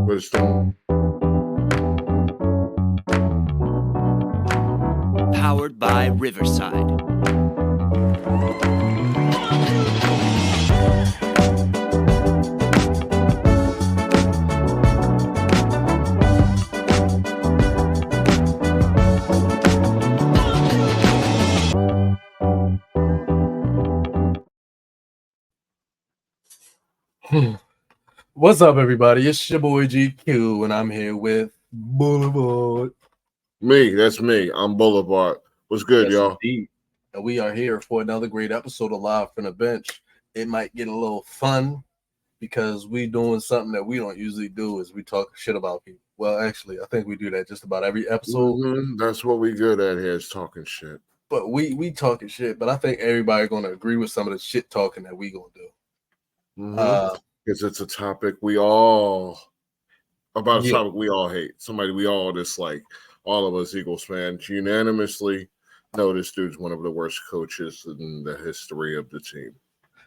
Wisdom. Powered by Riverside. What's up, everybody? It's your boy GQ, and I'm here with Boulevard. That's me. I'm Boulevard. What's good, y'all? Indeed. And we are here for another great episode of Live from the Bench. It might get a little fun because we doing something that we don't usually do is we talk shit about people. Well, actually, I think we do that just about every episode. That's what we good at here is talking shit. But we talking shit, but I think everybody gonna agree with some of the shit talking that we gonna do. Because it's a topic we all hate. Somebody we all dislike. All of us Eagles fans unanimously know this dude's one of the worst coaches in the history of the team.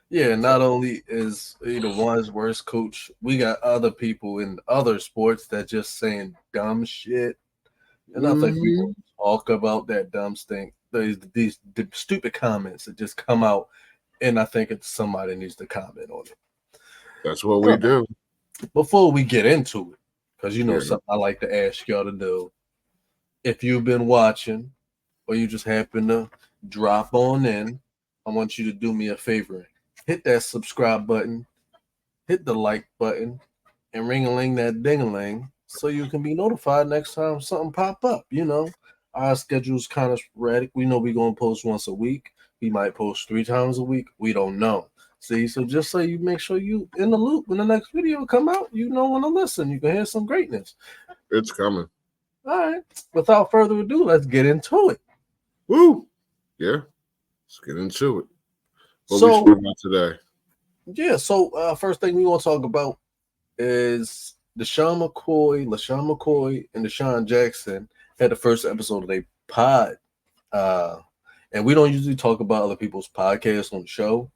Yeah, not only is he the one's worst coach, we got other people in other sports that just saying dumb shit. And I think we will talk about that dumb thing, these stupid comments that just come out, and I think somebody needs to comment on it. That's what we do. Before we get into it, because something I like to ask y'all to do. If you've been watching or you just happen to drop on in, I want you to do me a favor. Hit that subscribe button, hit the like button, and ring-a-ling that ding-a-ling so you can be notified next time something pop up. Our schedule's kind of sporadic. We know we're going to post once a week. We might post 3 times a week. We don't know. See, so just so you make sure you in the loop when the next video come out, when to listen. You can hear some greatness. It's coming. All right. Without further ado, let's get into it. Woo! Yeah. Let's get into it. What we talking about today? Yeah, so first thing we want to talk about is Lesean McCoy, and Desean Jackson had the first episode of their pod. And we don't usually talk about other people's podcasts on the show,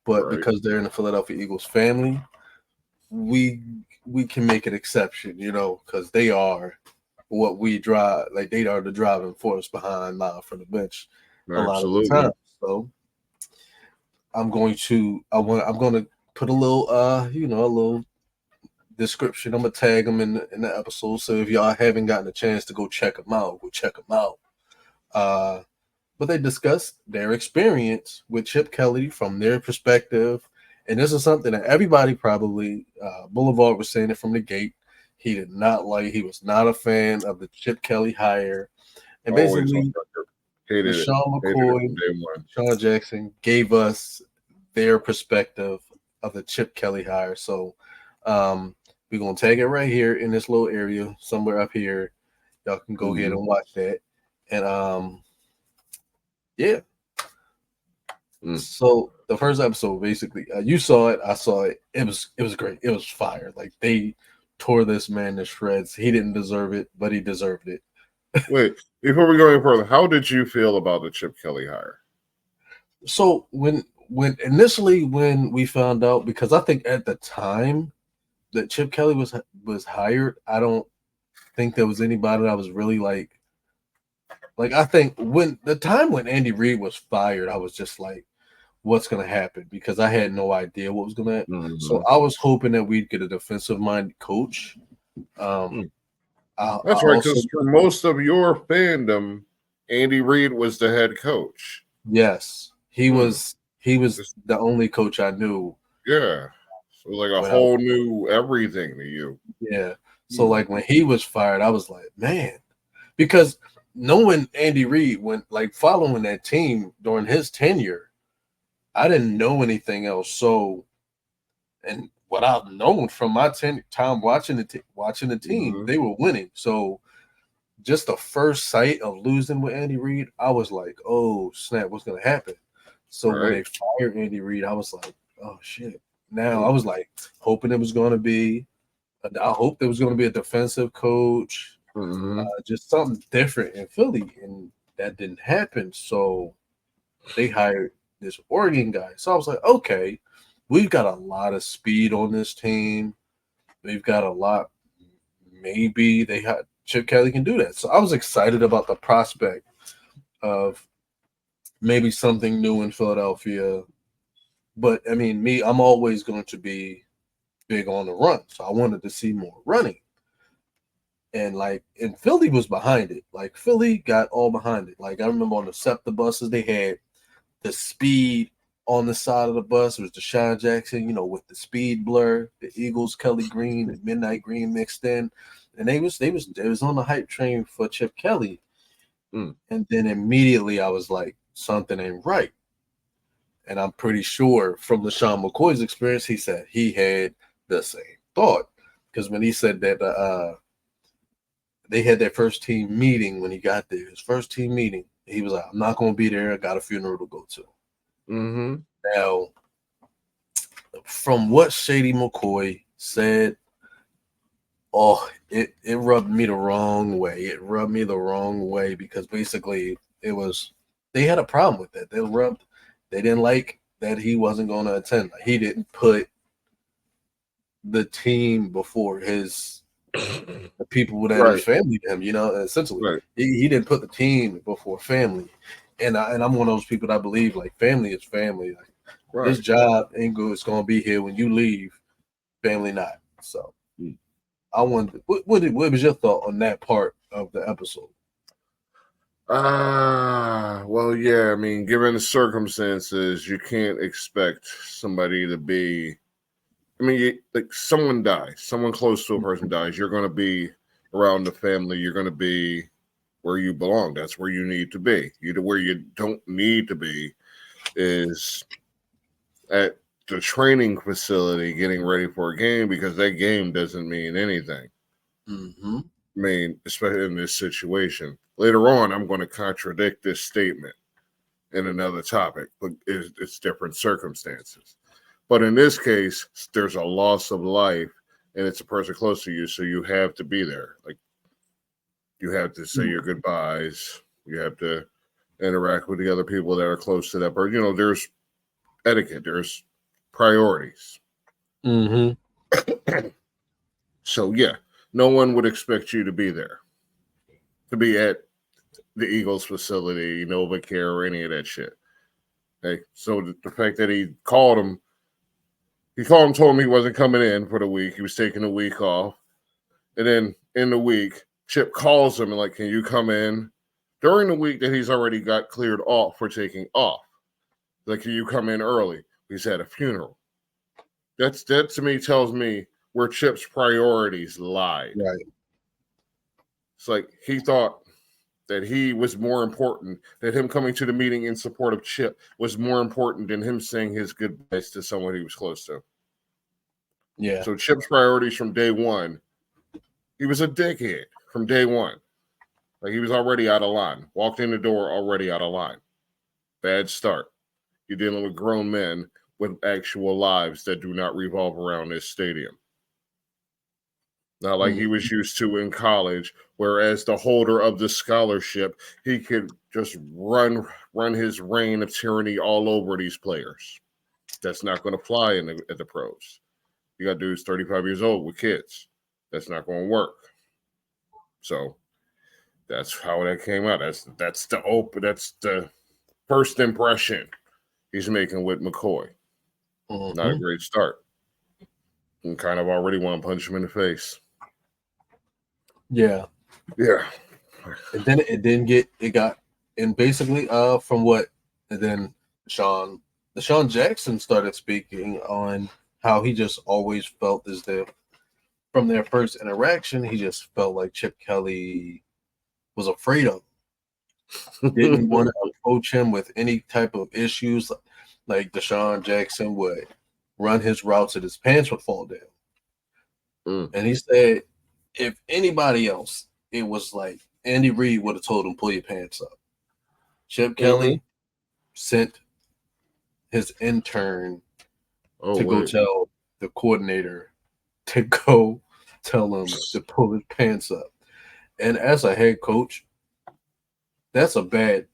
but because they're in the Philadelphia Eagles family, we can make an exception, because they are what we drive, like they are the driving force behind Live from the Bench a lot of the time. So I'm going to put a little a little description. I'm gonna tag them in the episode. So if y'all haven't gotten a chance to go check them out, go check them out. But they discussed their experience with Chip Kelly from their perspective. And this is something that everybody probably, Boulevard was saying it from the gate. He did not like, he was not a fan of the Chip Kelly hire. And basically, Lesean McCoy, Desean Jackson gave us their perspective of the Chip Kelly hire. So we're going to tag it right here in this little area, somewhere up here. Y'all can go ahead and watch that. And yeah. So the first episode, basically, you saw it. I saw it. It was great. It was fire. Like they tore this man to shreds. He didn't deserve it, but he deserved it. Wait, before we go any further, how did you feel about the Chip Kelly hire? So when initially when we found out, because I think at the time that Chip Kelly was hired, I don't think there was anybody that was really like I think when the time when Andy Reid was fired, I was just like, what's going to happen? Because I had no idea what was going to happen. So I was hoping that we'd get a defensive-minded coach. That's right, because for most of your fandom, Andy Reid was the head coach. Yes, he was the only coach I knew. Yeah, so like a whole new everything to you. Yeah, so like when he was fired, I was like, man, because knowing Andy Reid, following that team during his tenure, I didn't know anything else. So, and what I've known from my time watching the team, they were winning. So, just the first sight of losing with Andy Reid, I was like, "Oh snap, what's gonna happen?" So when they fired Andy Reid, I was like, "Oh shit!" Now I was like hoping it was going to be. I hoped there was going to be a defensive coach, just something different in Philly, and that didn't happen. So they hired this Oregon guy. So I was like, okay, we've got a lot of speed on this team. We've got a lot maybe they had Chip Kelly can do that. So I was excited about the prospect of maybe something new in Philadelphia. But I mean, I'm always going to be big on the run. So I wanted to see more running. And Philly was behind it. Like Philly got all behind it. Like I remember on the SEPTA buses, they had the speed on the side of the bus. It was Desean Jackson, with the speed blur, the Eagles, Kelly Green, the Midnight Green mixed in. And they was on the hype train for Chip Kelly. And then immediately I was like, something ain't right. And I'm pretty sure from LeSean McCoy's experience, he said he had the same thought. Because when he said that they had their first team meeting when he got there, his first team meeting, he was like, I'm not going to be there. I got a funeral to go to. Mm-hmm. Now, from what Shady McCoy said, it rubbed me the wrong way. It rubbed me the wrong way because basically they had a problem with that. They didn't like that he wasn't going to attend. Like, he didn't put the team before the people that Right. is family to him, essentially. Right. He didn't put the team before family. And I'm one of those people that believe like family is family. Like, this job ain't good. It's going to be here when you leave, family not. So I wonder, what was your thought on that part of the episode? Well, yeah. I mean, given the circumstances, you can't expect somebody to be. I mean, like someone dies, someone close to a person dies. You're going to be around the family. You're going to be where you belong. That's where you need to be. Where you don't need to be is at the training facility getting ready for a game because that game doesn't mean anything. Mm-hmm. I mean, especially in this situation. Later on, I'm going to contradict this statement in another topic, but it's different circumstances. But in this case, there's a loss of life, and it's a person close to you, so you have to be there. Like, you have to say your goodbyes. You have to interact with the other people that are close to that person. There's etiquette. There's priorities. Mm-hmm. So, yeah, no one would expect you to be there, to be at the Eagles facility, NovaCare, or any of that shit. Okay? So the fact that he called him, told him he wasn't coming in for the week. He was taking a week off. And then in the week, Chip calls him and like, can you come in? During the week that he's already got cleared off for taking off. Like, can you come in early? He's at a funeral. That to me tells me where Chip's priorities lied. Right. It's like he thought that he was more important, that him coming to the meeting in support of Chip was more important than him saying his goodbyes to someone he was close to. Yeah. So Chip's priorities from day one, he was a dickhead from day one. Like, he was already out of line. Walked in the door already out of line. Bad start. You're dealing with grown men with actual lives that do not revolve around this stadium. Not like he was used to in college, whereas the holder of the scholarship, he could just run his reign of tyranny all over these players. That's not going to fly at the pros. You got dudes 35 years old with kids. That's not going to work. So that's how that came out. That's the first impression he's making with McCoy. Mm-hmm. Not a great start. And kind of already want to punch him in the face. Yeah. Yeah. And then it got and basically from what and then Desean Jackson started speaking on how he just always felt as if from their first interaction, he just felt like Chip Kelly was afraid of him. Didn't want to approach him with any type of issues. Like Desean Jackson would run his routes and his pants would fall down. And he said, if anybody else, it was like Andy Reid would have told him, pull your pants up. Chip Kelly sent his intern to go tell the coordinator to go tell him to pull his pants up. And as a head coach, that's a bad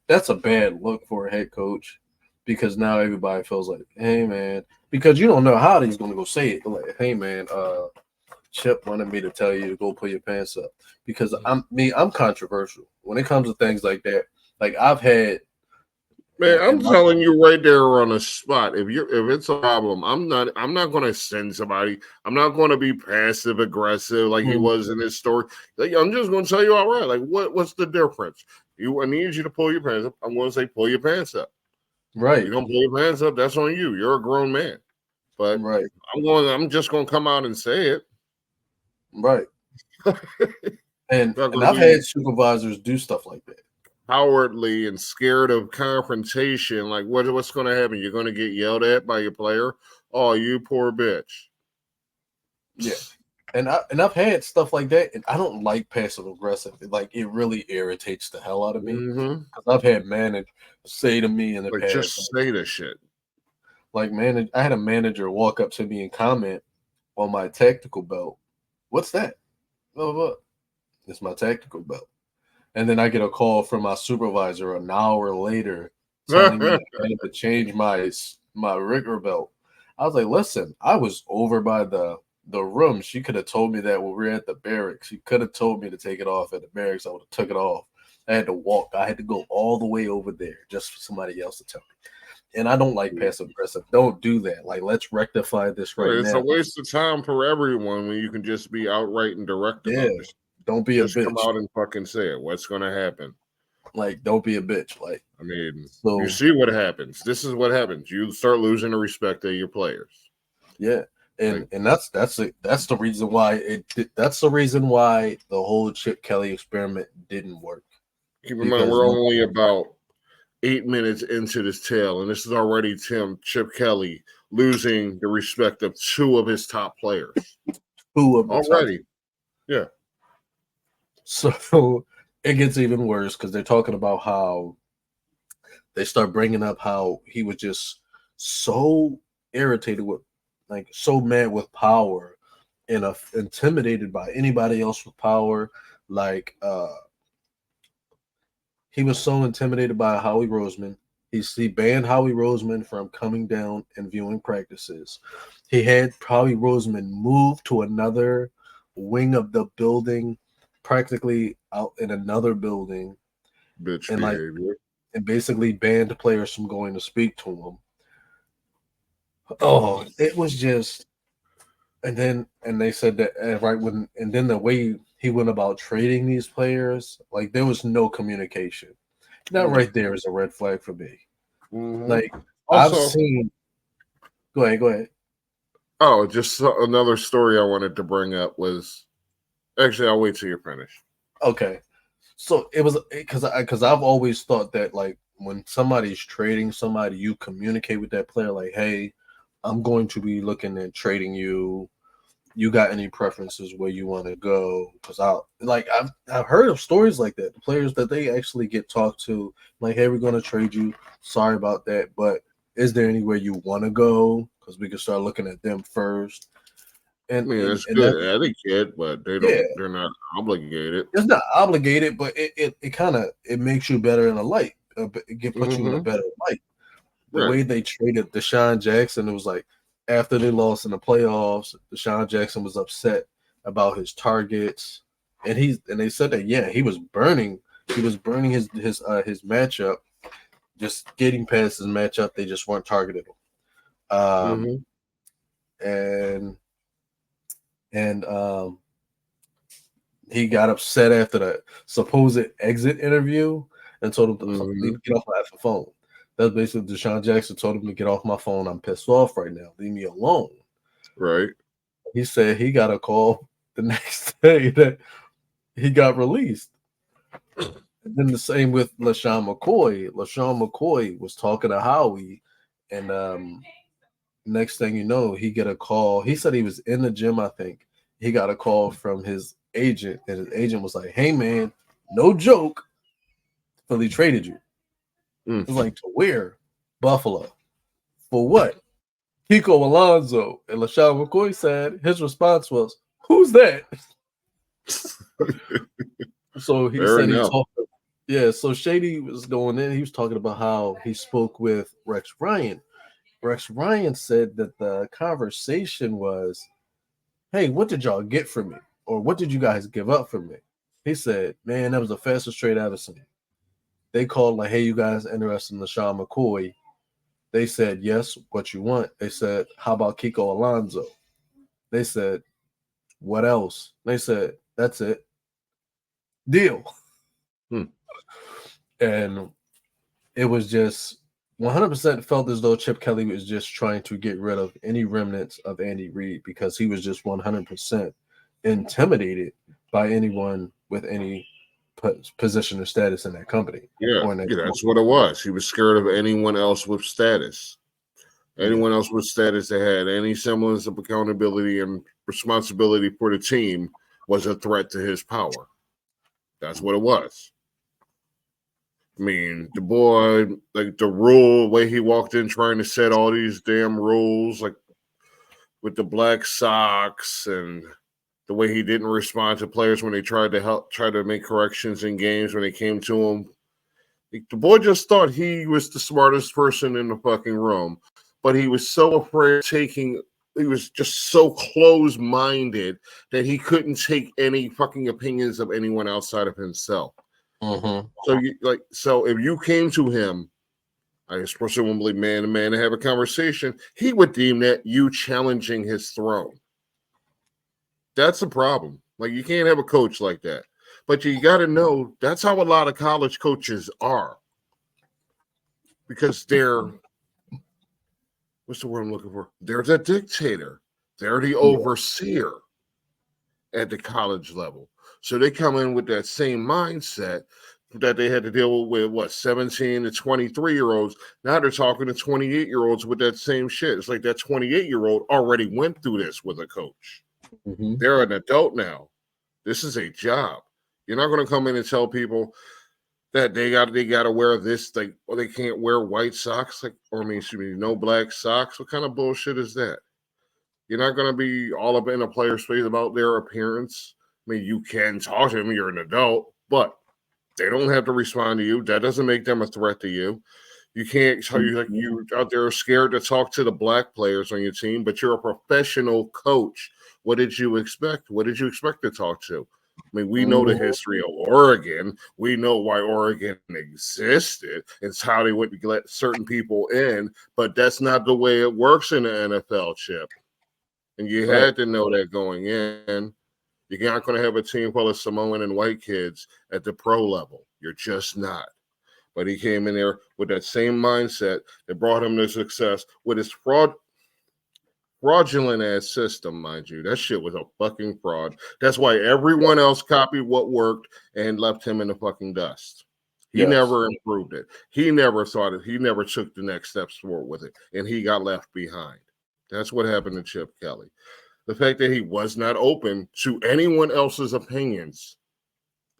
look for a head coach because now everybody feels like, hey man, because you don't know how he's gonna go say it. Like, hey man, Chip wanted me to tell you to go pull your pants up because I'm controversial when it comes to things like that. Like I've had, Man, I'm and my, telling you right there on the spot. If it's a problem, I'm not gonna send somebody. I'm not gonna be passive aggressive like he was in his story. Like, I'm just gonna tell you outright. Like, what's the difference? I need you to pull your pants up. I'm gonna say pull your pants up. right, You don't pull your pants up, that's on you. You're a grown man. But right, I'm just gonna come out and say it. right. And Not gonna I've be had supervisors do stuff like that. cowardly and scared of confrontation. Like, what's going to happen? You're going to get yelled at by your player. Oh, you poor bitch. Yeah, and I've had stuff like that, and I don't like passive aggressive. Like it really irritates the hell out of me Mm-hmm. because I've had managers say to me in the Like, past, just say the shit. like I had a manager walk up to me and comment on my tactical belt. What's that? Oh, it's my tactical belt. And then I get a call from my supervisor an hour later telling me I had to change my rigger belt. I was like, listen, I was over by the room. She could have told me that when we were at the barracks. She could have told me to take it off at the barracks. I would have took it off. I had to walk. I had to go all the way over there just for somebody else to tell me. And I don't like passive aggressive. Don't do that. Like, let's rectify this right It's now. a waste of time for everyone when you can just be outright and direct about this. Don't be Just a bitch. come out and fucking say it. What's going to happen? Like, don't be a bitch. Like, I mean, so, you see what happens. This is what happens. You start losing the respect of your players. Yeah. And that's the reason why that's the reason why the whole Chip Kelly experiment didn't work. Keep in mind, we're only about 8 minutes into this tale, and this is already Chip Kelly losing the respect of two of his top players. Already. Yeah. So it gets even worse because they're talking about how they start bringing up how he was just so irritated with, like, so mad with power and intimidated by anybody else with power. Like, he was so intimidated by Howie Roseman. He banned Howie Roseman from coming down and viewing practices. He had Howie Roseman move to another wing of the building, practically out in another building, Bitch and behavior. and basically banned players from going to speak to him. Oh, it was just, and they said that and then the way he went about trading these players, like there was no communication. That right there is a red flag for me. Mm-hmm. Like, also, I've seen. Go ahead. Oh, just another story I wanted to bring up was. Actually, I'll wait till you're finished. Okay, so it was because I've always thought that, like, when somebody's trading somebody, you communicate with that player like, hey, I'm going to be looking at trading you. You got any preferences where you want to go? Because I've heard of stories like that. The players that they actually get talked to, like, hey, we're going to trade you. Sorry about that, but is there anywhere you want to go? Because we can start looking at them first. And I mean, it's and good etiquette, but they're not obligated. It's not obligated, but it kind of makes you better in a light. It puts you in a better light. The way they traded Desean Jackson, it was like after they lost in the playoffs, Desean Jackson was upset about his targets, and they said that he was burning his matchup, just getting past his matchup. They just weren't targeting him, and he got upset after the supposed exit interview and told him to get off my phone. That's basically Desean Jackson told him to get off my phone. I'm pissed off right now. Leave me alone. Right. He said he got a call the next day that he got released. And then the same with Lesean McCoy. Lesean McCoy was talking to Howie, and next thing you know, he get a call. He said he was in the gym, I think. He got a call from his agent, and his agent was like, hey, man, no joke, Philly traded you. It was like, to where? Buffalo. For what? Kiko Alonso. And LaShawn McCoy said his response was, who's that? So he said he talked. Yeah, so Shady was going in. He was talking about how he spoke with Rex Ryan. Rex Ryan said that the conversation was hey, what did y'all get from me? Or what did you guys give up from me? He said, man, that was the fastest trade I ever seen. They called like, hey, you guys interested in LeSean McCoy? They said, yes, what you want? They said, how about Kiko Alonso? They said, what else? They said, that's it. Deal. And it was just 100% felt as though Chip Kelly was just trying to get rid of any remnants of Andy Reid because he was just 100% intimidated by anyone with any position or status in that company. Yeah, or in that that's what it was. He was scared of anyone else with status. Anyone else with status that had any semblance of accountability and responsibility for the team was a threat to his power. That's what it was. I mean, the boy, like the way he walked in trying to set all these damn rules, like with the Black Sox and the way he didn't respond to players when they try to make corrections in games when they came to him. The boy just thought he was the smartest person in the fucking room, but he was so afraid of he was just so close-minded that he couldn't take any fucking opinions of anyone outside of himself. Mm-hmm. So if you came to him, I presumably man to man to have a conversation, he would deem that you challenging his throne. That's the problem. Like, you can't have a coach like that. But you got to know that's how a lot of college coaches are. Because they're, what's the word I'm looking for? They're the dictator. They're the overseer at the college level. So they come in with that same mindset that they had to deal with 17 to 23-year-olds. Now they're talking to 28-year-olds with that same shit. It's like that 28-year-old already went through this with a coach. Mm-hmm. They're an adult now. This is a job. You're not going to come in and tell people that they got to wear this, like, or they can't wear white socks, no black socks. What kind of bullshit is that? You're not going to be all up in a player's face about their appearance. I mean, you can talk to them. You're an adult, but they don't have to respond to you. That doesn't make them a threat to you. You can't tell you like you out there scared to talk to the black players on your team, but you're a professional coach. What did you expect? What did you expect to talk to? I mean, we know the history of Oregon. We know why Oregon existed. It's how they would let certain people in, but that's not the way it works in the NFL, Chip. And you had to know that going in. You're not going to have a team full of Samoan and white kids at the pro level. You're just not. But he came in there with that same mindset that brought him to success with his fraudulent ass system, mind you. That shit was a fucking fraud. That's why everyone else copied what worked and left him in the fucking dust. He never improved it. He never thought it. He never took the next steps forward with it, and he got left behind. That's what happened to Chip Kelly. The fact that he was not open to anyone else's opinions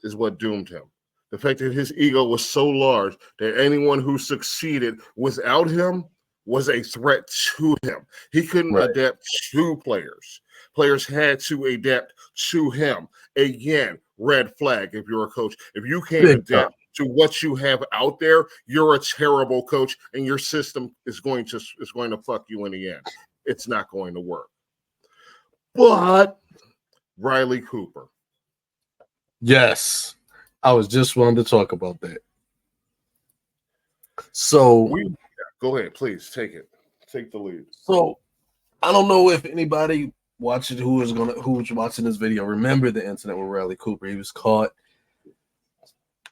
is what doomed him. The fact that his ego was so large that anyone who succeeded without him was a threat to him. He couldn't adapt to players. Players had to adapt to him. Again, red flag if you're a coach. If you can't adapt to what you have out there, you're a terrible coach, and your system is going to fuck you in the end. It's not going to work. But Riley Cooper. Yes. I was just wanting to talk about that. So go ahead, please take it. Take the lead. So I don't know if anybody watching who's watching this video remember the incident with Riley Cooper. He was caught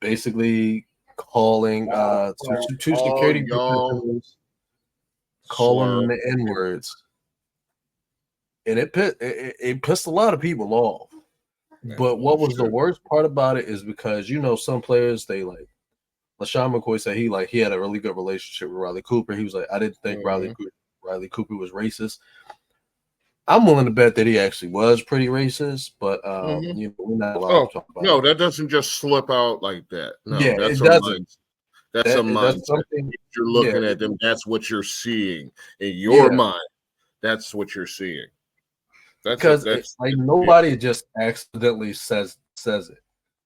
basically calling two security professionals, calling the N-words. And it pissed a lot of people off. But what was the worst part about it is because, some players, they like, LeSean McCoy said he had a really good relationship with Riley Cooper. He was like, I didn't think Riley Cooper was racist. I'm willing to bet that he actually was pretty racist, but we're not allowed to talk about it. No, that doesn't just slip out like that. No, yeah, that's it doesn't. That's a mindset. That's something, you're looking at them, that's what you're seing. In your mind, that's what you're seeing. Because nobody just accidentally says it.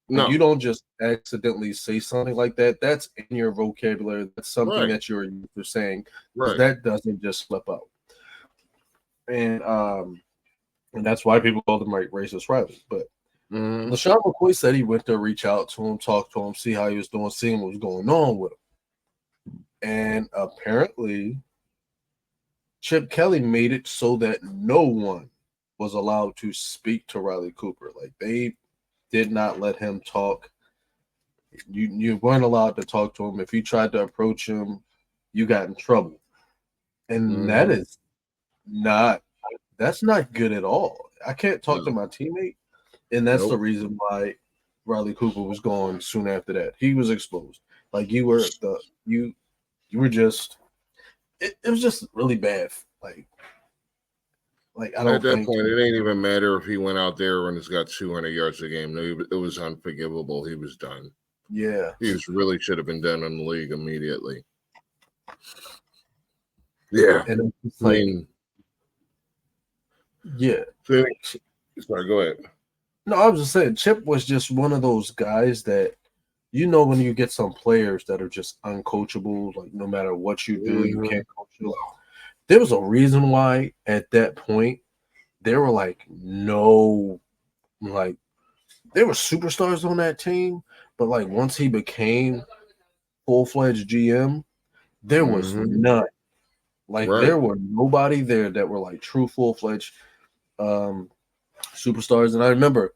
No, you don't just accidentally say something like that. That's in your vocabulary. That's something that you're used to saying. That doesn't just slip out. And And that's why people call them like racist rivals. But Mhm. LeSean McCoy said he went to reach out to him, talk to him, see how he was doing, seeing what was going on with him. And apparently, Chip Kelly made it so that no one was allowed to speak to Riley Cooper. Like they did not let him talk. You weren't allowed to talk to him. If you tried to approach him, you got in trouble. And that Mhm. is not that's not good at all. I can't talk to No. my teammate, and that's the Nope. reason why Riley Cooper was gone soon after that. He was exposed. Like you were just it was just really bad. Like I At don't that think point, it ain't even matter if he went out there and has got 200 yards a game. No, it was unforgivable. He was done. yeah. Really should have been done in the league immediately. Yeah. And it's I like mean, yeah. sorry, go ahead. No, I was just saying Chip was just one of those guys that when you get some players that are just uncoachable, like no matter what you do, you Mhm. can't coach them. There was a reason why at that point there were like no like there were superstars on that team, but like once he became full-fledged GM, there was Mhm. none. Like Right. there were nobody there that were like true full-fledged um superstars. And I remember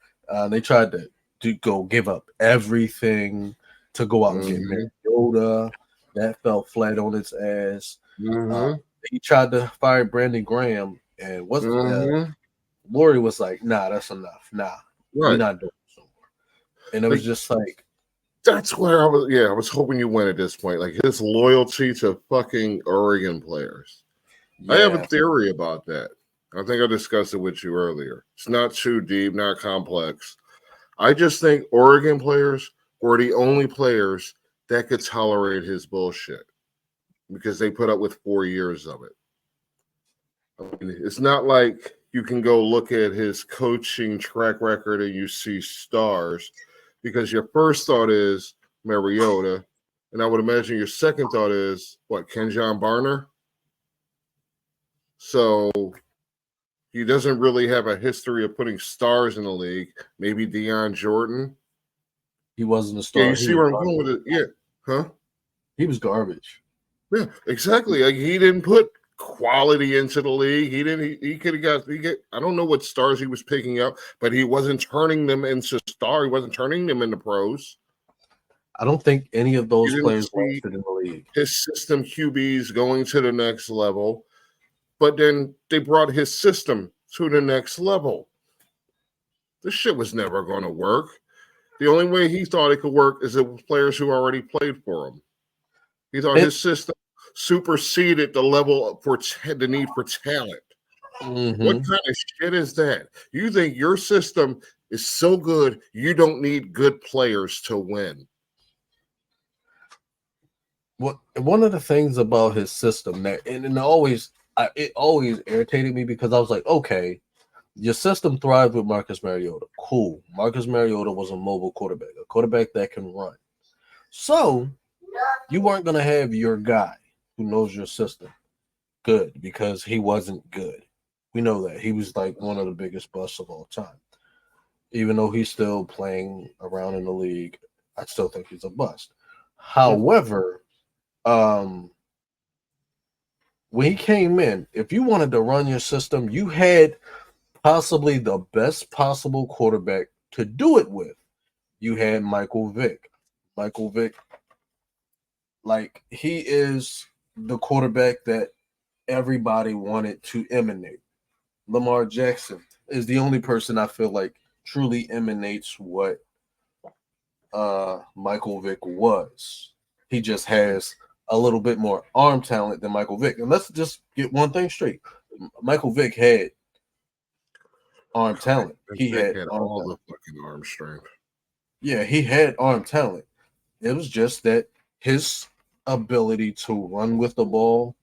they tried to go give up everything to go out and get Mhm. Mariota. That fell flat on its ass. Uh, Mhm. he tried to fire Brandon Graham, and Mhm. Lori was like, "Nah, that's enough. Nah, we Right. not doing this no more." And it was Like just like, that's where I was. Yeah, I was hoping you went at this point. Like his loyalty to fucking Oregon players. I have a yeah, theory about that. I think I discussed it with you earlier. It's not too deep, not complex. I just think Oregon players were the only players that could tolerate his bullshit because they put up with 4 years of it. I mean, it's not like you can go look at his coaching track record and you see stars because your first thought is Mariota. And I would imagine your second thought is what, Ken John Barner? So he doesn't really have a history of putting stars in the league. Maybe Deion Jordan. he wasn't a Yeah, star. you He see was where I'm going with garbage. it. Yeah. Huh? He was garbage. Yeah, exactly. Like he didn't put quality into the league. He didn't. He could have got. He get. I don't know what stars he was picking up, but he wasn't turning them into star. He wasn't turning them into pros. I don't think any of You those didn't players see lasted in the league. his system QBs going to the next level, but then they brought his system to the next level. This shit was never going to work. The only way he thought it could work is it was players who already played for him. He thought It, his system superseded the level for the need for talent. What mhm. kind of shit is that? You think your system is so good, you don't need good players to win. What one of the things about his system that and it always irritated me because I was like, okay, your system thrived with Marcus Mariota. Cool. Marcus Mariota was a mobile quarterback, a quarterback that can run. So you weren't gonna have your guy who knows your system good because he wasn't good. We know that. He was like one of the biggest busts of all time. Even though he's still playing around in the league, I still think he's a bust. However, um when he came in, if you wanted to run your system, you had possibly the best possible quarterback to do it with. You had Michael Vick. Michael Vick, like he is the quarterback that everybody wanted to emanate. Lamar Jackson is the only person I feel like truly emanates what Michael Vick was. He just has a little bit more arm talent than Michael Vick. And let's just get one thing straight. Michael Vick had arm talent. And He Vic had had arm all the talent. fucking arm strength. Yeah, he had arm talent. It was just that his ability to run with the ball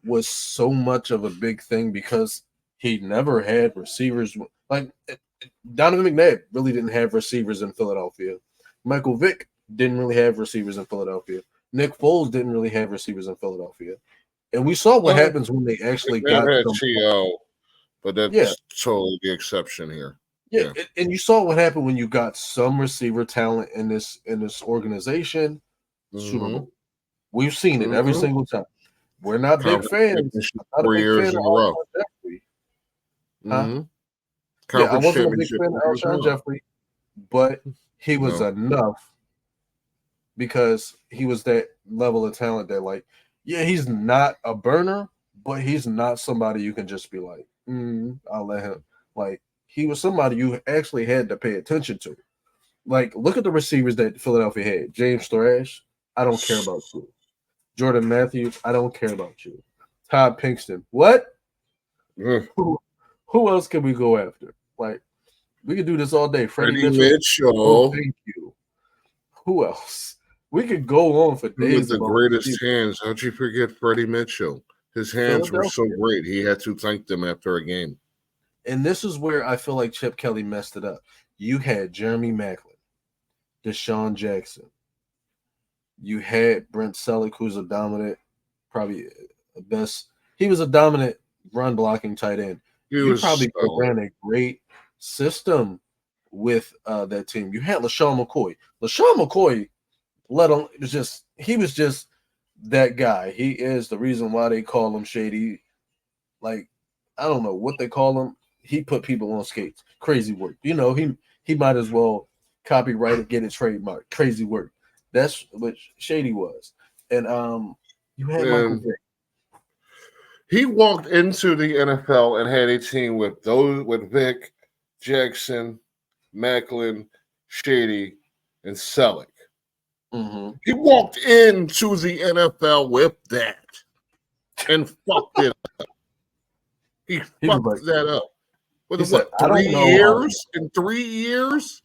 was so much of a big thing because he never had receivers. Like Donovan McNabb really didn't have receivers in Philadelphia. Michael Vick didn't really have receivers in Philadelphia. Nick Foles didn't really have receivers in Philadelphia. And we saw what Well, happens when they actually McNabb got had them. T.O. but that's Yeah. totally the exception here. Yeah, and you saw what happened when you got some receiver talent in this organization. Super Mm-hmm. Bowl. We've seen it every single time. We're not big Conference fans. championship I'm not a 4 big years fan in of a row. Alshon Jeffrey. Huh? Mm-hmm. Yeah, I Conference wasn't a big championship fan 4 of years in a Alshon row. Jeffrey, but he was No. enough because he was that level of talent that, like, yeah, he's not a burner, but he's not somebody you can just be like, I'll let him. Like, he was somebody you actually had to pay attention to. Like, look at the receivers that Philadelphia had. James Thrash, I don't care about you. Jordan Matthews, I don't care about you. Todd Pinkston, what? Mm. Who else can we go after? Like, we could do this all day. Freddie Freddie Mitchell. Oh, Mitchell. thank you. Who else? We could go on for days. With the greatest hands. How'd you forget Freddie Mitchell? His hands were so great. He had to thank them after a game. And this is where I feel like Chip Kelly messed it up. You had Jeremy Maclin, Desean Jackson. You had Brent Selleck, who's a dominant, probably the best. He was a dominant run blocking tight end. You probably ran a great system with that team. You had LaShawn McCoy. LaShawn McCoy, he was just that guy. He is the reason why they call him Shady. Like, I don't know what they call him. He put people on skates. Crazy work. You know, he might as well copyright it, get it trademarked. Crazy work. That's what Shady was. And you had Michael Vick. He walked into the NFL and had a team with Vick, Jackson, Maclin, Shady, and Selleck. Mm-hmm. He walked into the NFL with that and fucked it up. He fucked that up. With what, 3 years? In 3 years?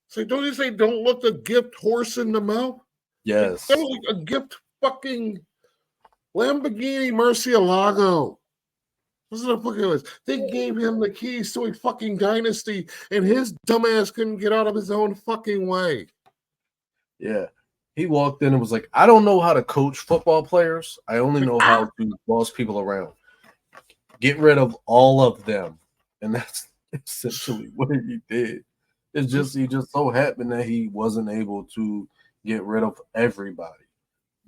So don't you say don't look a gift horse in the mouth? Yes. That was like a gift fucking Lamborghini Murcielago. Listen to fucking list. They gave him the keys to a fucking dynasty, and his dumbass couldn't get out of his own fucking way. Yeah. He walked in and was like, I don't know how to coach football players. I only know how to boss people around. Get rid of all of them. And that's essentially what he did. It's just he just so happened that he wasn't able to get rid of everybody.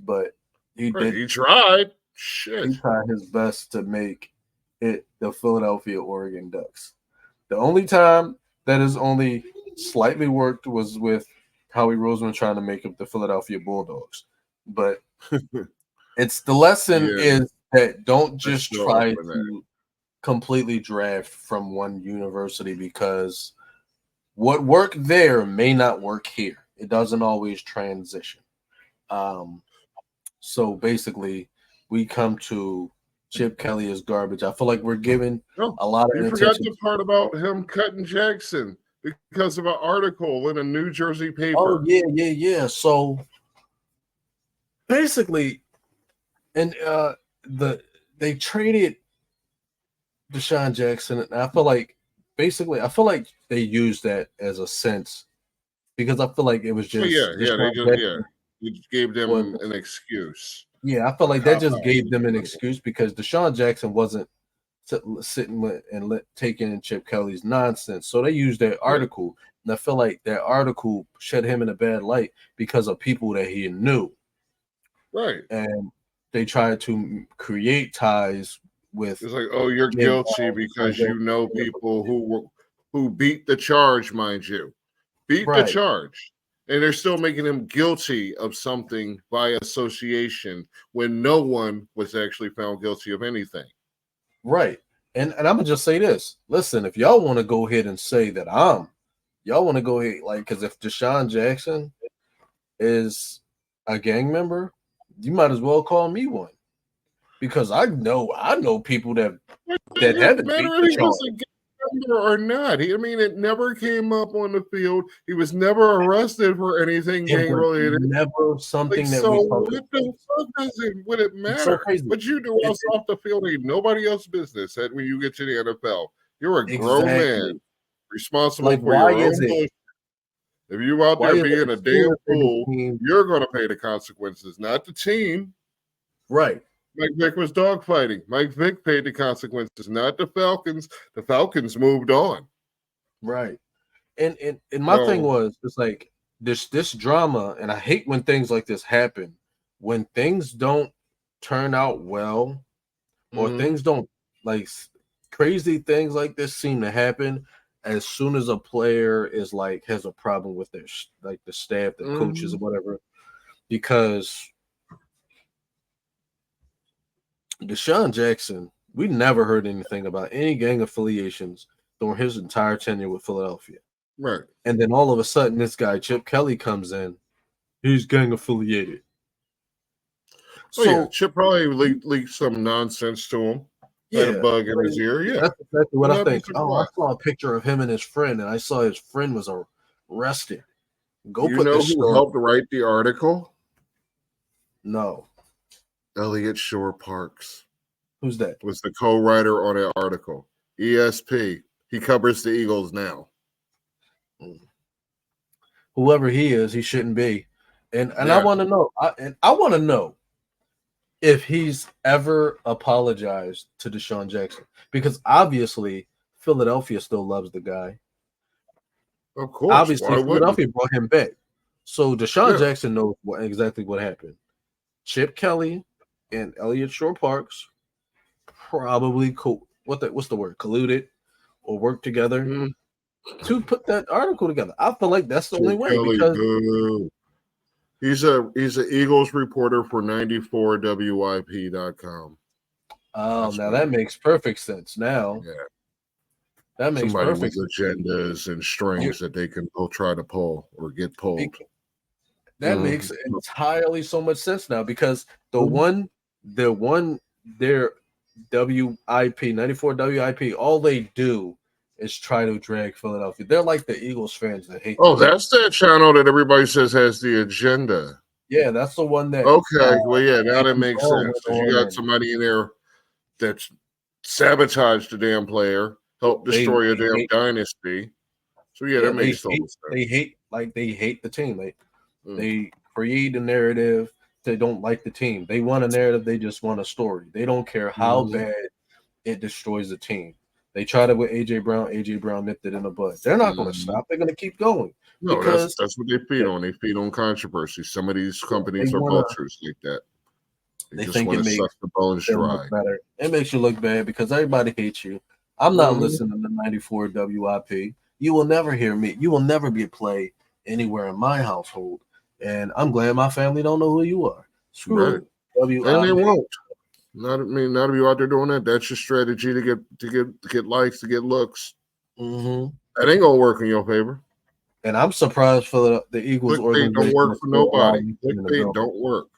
But he did. He tried. Shit. He tried his best to make it the Philadelphia Oregon Ducks. The only time that has only slightly worked was with Howie Roseman trying to make up the Philadelphia Bulldogs. But it's the lesson is that don't just try to completely draft from one university, because what worked there may not work here. It doesn't always transition. So basically, we come to Chip Kelly is garbage. I feel like we're giving a lot of attention. You forgot the part about him cutting Jackson because of an article in a New Jersey paper. Oh, yeah. So basically, and they traded Desean Jackson, and I feel like they used that as a sense, because I feel like it was just They just gave them an excuse. Yeah, I felt like that just gave them an excuse, because Desean Jackson wasn't sitting with and taking Chip Kelly's nonsense. So they used that article, and I feel like that article shed him in a bad light because of people that he knew. Right. And they tried to create ties with. It's like, oh, you're guilty because you know people who beat the charge, mind you. Beat the charge. And they're still making him guilty of something by association when no one was actually found guilty of anything. Right. And I'm going to just say this. Listen, if y'all want to go ahead and say that y'all want to go ahead, like, because if Desean Jackson is a gang member, you might as well call me one. Because I know people that haven't beat the charge. Or not. It never came up on the field. He was never arrested for anything gang related. Never something that so we what the fuck would it matter? What you do else off the field ain't nobody else's business. That when you get to the NFL, you're a grown man responsible for your own bullshit. If you out there being a damn fool, you're going to pay the consequences, not the team. Right. Mike Vick was dogfighting. Mike Vick paid the consequences, not the Falcons. The Falcons moved on. Right. And my thing was, it's like this drama, and I hate when things like this happen. When things don't turn out well, or things don't, like, crazy things like this seem to happen as soon as a player is like has a problem with their like the staff, the coaches, or whatever. Because Desean Jackson, we never heard anything about any gang affiliations during his entire tenure with Philadelphia. Right. And then all of a sudden, this guy, Chip Kelly, comes in. He's gang affiliated. Chip probably leaked some nonsense to him. Had a bug in his ear. Yeah. That's exactly what I think. Oh, I saw a picture of him and his friend, and I saw his friend was arrested. Go you put know this who story. helped write the article? No. Elliott Shore Parks. Who's that? Was the co-writer on that article. ESP. He covers the Eagles now. Whoever he is, he shouldn't be. And I want to know. I want to know if he's ever apologized to Desean Jackson, because obviously Philadelphia still loves the guy. Of course. Obviously, Philadelphia brought him back. So Desean Jackson knows exactly what happened. Chip Kelly and Elliott Shore Parks probably what's the word? Colluded or worked together to put that article together. I feel like that's the only way, because he's an Eagles reporter for 94WIP.com. Oh, now that makes perfect sense. Now, that makes perfect sense. Agendas and strings that they can try to pull or get pulled. That makes entirely so much sense now, because their WIP 94 WIP, all they do is try to drag Philadelphia. They're like the Eagles fans that hate. That's that channel that everybody says has the agenda. Yeah, that's the one that. Okay, now that makes sense. You got somebody in there that's sabotaged the damn player, helped destroy a damn dynasty. So that makes total sense. They hate the team. They create a narrative. They don't like the team. They want a narrative. They just want a story. They don't care how bad it destroys the team. They tried it with AJ Brown. AJ Brown nipped it in the bud. They're not going to stop. They're going to keep going. No, that's what they feed on. They feed on controversy. Some of these companies are vultures like that. They just want to suck the bones dry. It makes you look bad because everybody hates you. I'm not listening to 94 WIP. You will never hear me. You will never be a play anywhere in my household. And I'm glad my family don't know who you are. Screw WIP. And they won't. Not of you out there doing that. That's your strategy to get likes, to get looks. That ain't gonna work in your favor. And I'm surprised for the Eagles organization. Don't work for nobody. They don't work.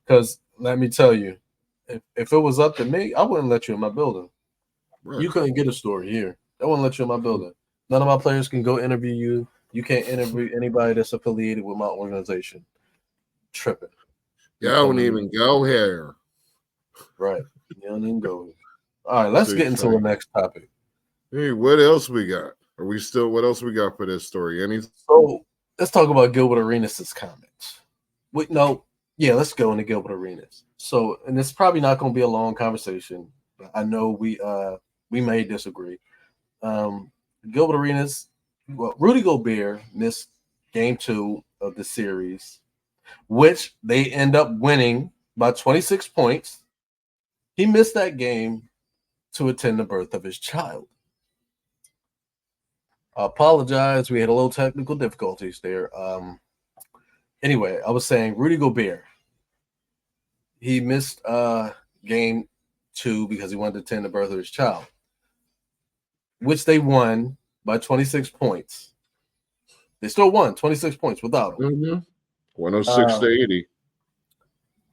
Because let me tell you, if it was up to me, I wouldn't let you in my building. Right. You couldn't get a story here. I wouldn't let you in my building. None of my players can go interview you. You can't interview anybody that's affiliated with my organization. Tripping. You don't even go here. Right. You don't even go here. All right, let's get into the next topic. Hey, what else we got? What else we got for this story? So let's talk about Gilbert Arenas' comments. Let's go into Gilbert Arenas. So, and it's probably not going to be a long conversation. But I know we may disagree. Gilbert Arenas, Rudy Gobert missed game 2 of the series, which they end up winning by 26 points. He missed that game to attend the birth of his child. I apologize. We had a little technical difficulties there. Anyway, I was saying Rudy Gobert. He missed game 2 because he wanted to attend the birth of his child, which they won by 26 points. They still won 26 points without him. 106 to 80.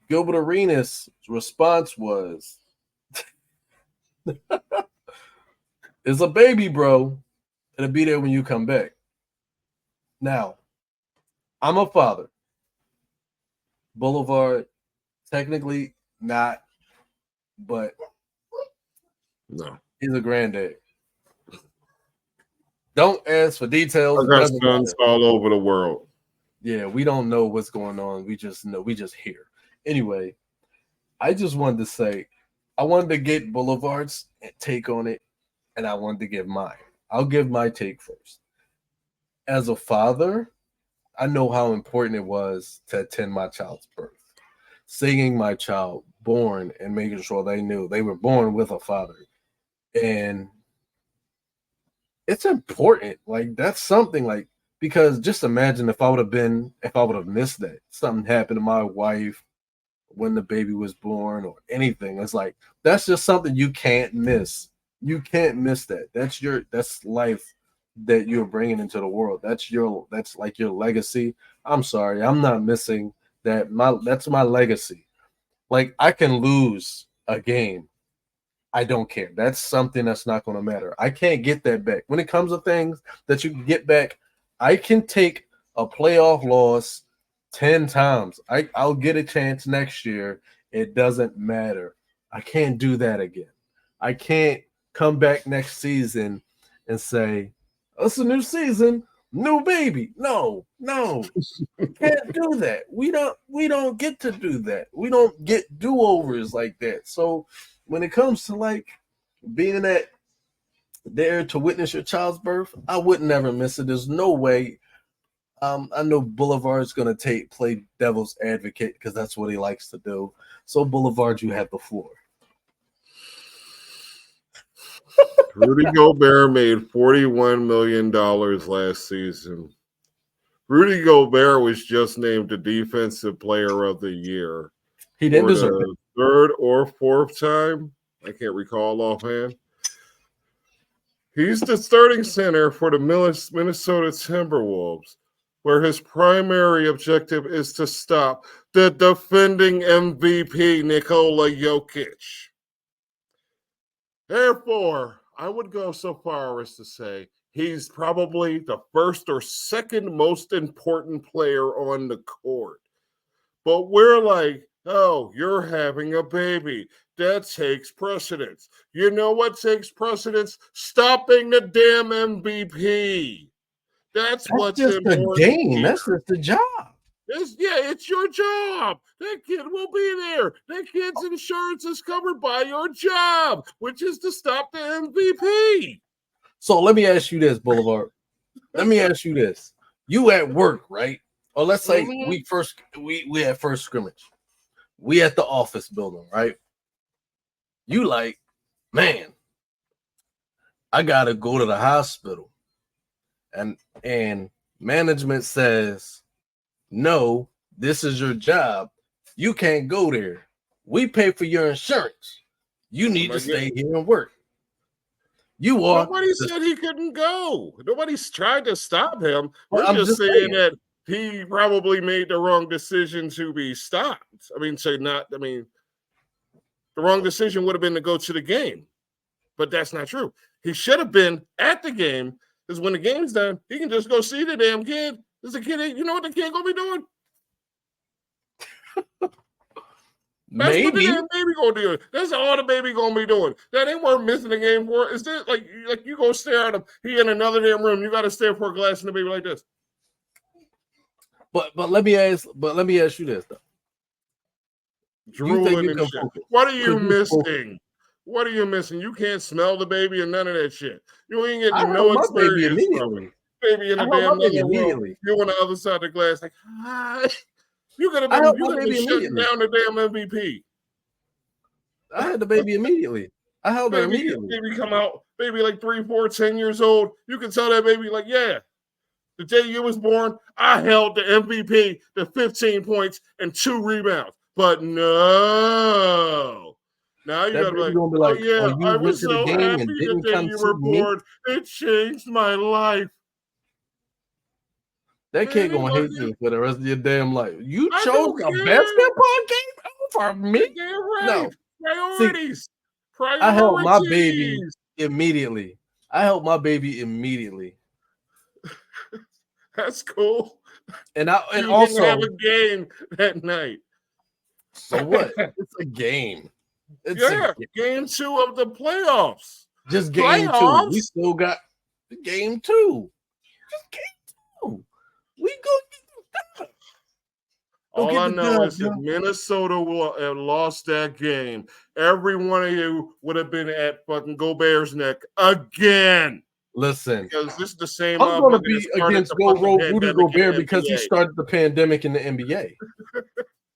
Gilbert Arenas' response was, "It's a baby, bro. It'll be there when you come back." Now, I'm a father. Boulevard, technically not, but no, he's a granddad. Don't ask for details. I got sons all over the world. Yeah, we don't know what's going on. We just know. We just hear. Anyway, I just wanted to say, I wanted to get Boulevard's take on it, and I wanted to give mine. I'll give my take first. As a father, I know how important it was to attend my child's birth, seeing my child born and making sure they knew they were born with a father. And it's important. Like, that's something, like, because just imagine if I would have missed that. Something happened to my wife when the baby was born or anything. It's like, that's just something you can't miss. You can't miss that. That's life that you're bringing into the world. That's like your legacy. I'm sorry, I'm not missing that. That's my legacy. Like, I can lose a game, I don't care. That's something that's not going to matter. I can't get that back. When it comes to things that you can get back, I can take a playoff loss 10 times. I'll get a chance next year. It doesn't matter. I can't do that again. I can't come back next season and say, it's a new season, new baby. No, can't do that. We don't get to do that. We don't get do-overs like that. So when it comes to like being there to witness your child's birth, I would never miss it. There's no way. I know Boulevard's gonna play devil's advocate because that's what he likes to do. So Boulevard, you have the floor. Rudy Gobert made $41 million last season. Rudy Gobert was just named the Defensive Player of the Year. He didn't deserve it. Third or fourth time. I can't recall offhand. He's the starting center for the Minnesota Timberwolves, where his primary objective is to stop the defending MVP Nikola Jokic. Therefore, I would go so far as to say he's probably the first or second most important player on the court. But we're like, oh, you're having a baby. That takes precedence. You know what takes precedence? Stopping the damn MVP. That's what's just important. The game. Here. That's just the job. It's your job. That kid will be there. That kid's insurance is covered by your job, which is to stop the MVP. So let me ask you this, Boulevard. Let me ask you this. You at work, right? Or let's say we had first scrimmage. We at the office building, right? You like, man, I gotta go to the hospital. And management says, no, this is your job. You can't go there. We pay for your insurance. You need to stay here and work. Nobody said he couldn't go. Nobody's tried to stop him. We're just saying that he probably made the wrong decision to be stopped. The wrong decision would have been to go to the game. But that's not true. He should have been at the game, because when the game's done, he can just go see the damn kid. There's a kid, you know what the kid gonna be doing? That's what the damn baby gonna do. That's all the baby gonna be doing. That ain't worth missing the game for. Is this like you go stare at him? He in another damn room. You gotta stare for a glass in the baby like this. But let me ask you this though. Drooling and shit. What are you missing? What are you missing? You can't smell the baby and none of that shit. You ain't getting no experience from it. Baby in the damn room. You on the other side of the glass, like, hi. You could have been shutting down the damn MVP. I had the baby immediately. I held her immediately. Baby come out, baby like 3, 4, 10 years old. You can tell that baby, like, yeah, the day you was born, I held the MVP to 15 points and 2 rebounds. But no. Now you gotta be like, oh yeah, I was so happy the day you were born. It changed my life. That kid gonna hate you for the rest of your damn life. You chose a basketball game over me? Right. No. Priorities. I held my baby immediately. That's cool. And you also didn't have a game that night. So what? It's a game. Game 2 of the playoffs. Just game 2. We still got game 2. Just game 2. We go get that. All I know is if Minnesota will have lost that game, every one of you would have been at fucking Go Bears neck again. Listen, because this is the same. I'm going to be against Rudy Gobert because he started the pandemic in the NBA.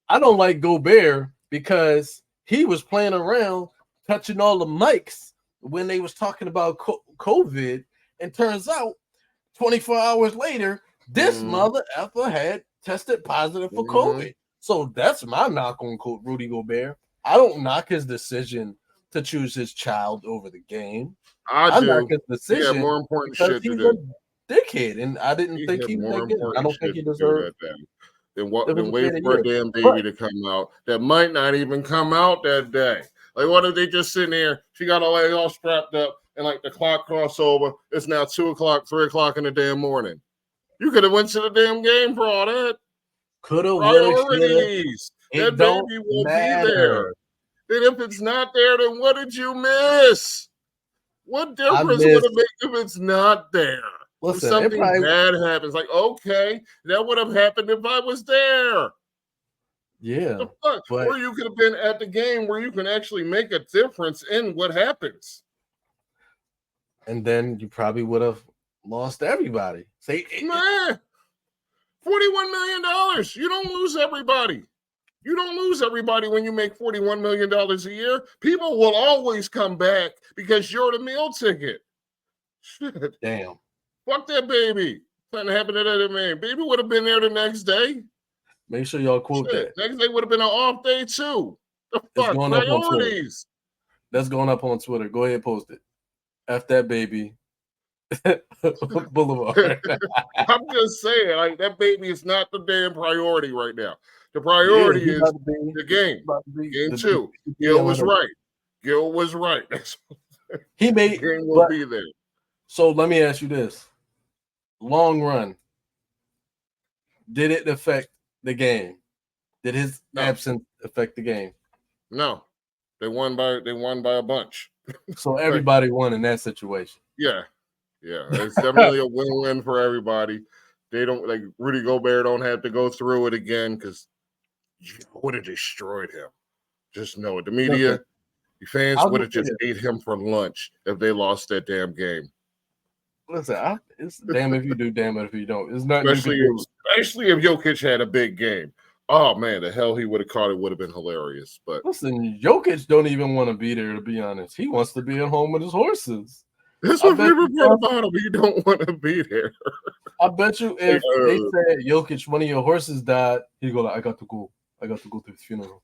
I don't like Gobert because he was playing around, touching all the mics when they was talking about COVID, and turns out 24 hours later, this mother effer had tested positive for COVID. So that's my knock on Rudy Gobert. I don't knock his decision to choose his child over the game. I knock his decision more important because shit he's to do. A dickhead, and I didn't think he was that good. I don't think he deserved that. Then wait for a damn baby to come out that might not even come out that day. Like, what if they just sitting there? She got her leg all strapped up, and like the clock crossover, it's now 2 o'clock, 3 o'clock in the damn morning. You could have went to the damn game for all that. Coulda, priorities. That baby will be there. And if it's not there, then what did you miss? What difference would it make if it's not there? Listen, if something bad happens, like, okay, that would have happened if I was there. Yeah. Or you could have been at the game where you can actually make a difference in what happens. And then you probably would have lost everybody. Say, man, $41 million. You don't lose everybody. You don't lose everybody when you make $41 million a year. People will always come back because you're the meal ticket. Shit. Damn. Fuck that baby. Something happened to that man. Baby would have been there the next day. Make sure y'all quote that. Next day would have been an off day too. The fuck? Priorities. That's going up on Twitter. Go ahead and post it. F that baby. Boulevard. I'm just saying, like, that baby is not the damn priority right now. The priority is the game. Game 2. Gil was right. Gil was right. He made game will be there. So let me ask you this: long run, did it affect the game? Did his absence affect the game? No, they won by a bunch. So everybody won in that situation. Yeah, it's definitely a win-win for everybody. They don't like Rudy Gobert don't have to go through it again because you would have destroyed him. Just know it. The media, the fans would have just ate him for lunch if they lost that damn game. Listen, it's damn if you do, damn if you don't. It's not especially if Jokic had a big game. Oh man, the hell he would have caught it would have been hilarious. But listen, Jokic don't even want to be there. To be honest, he wants to be at home with his horses. That's what we report about him. You don't want to be there. I bet you if they said Jokic, one of your horses died, he'd go like, I got to go to the funeral.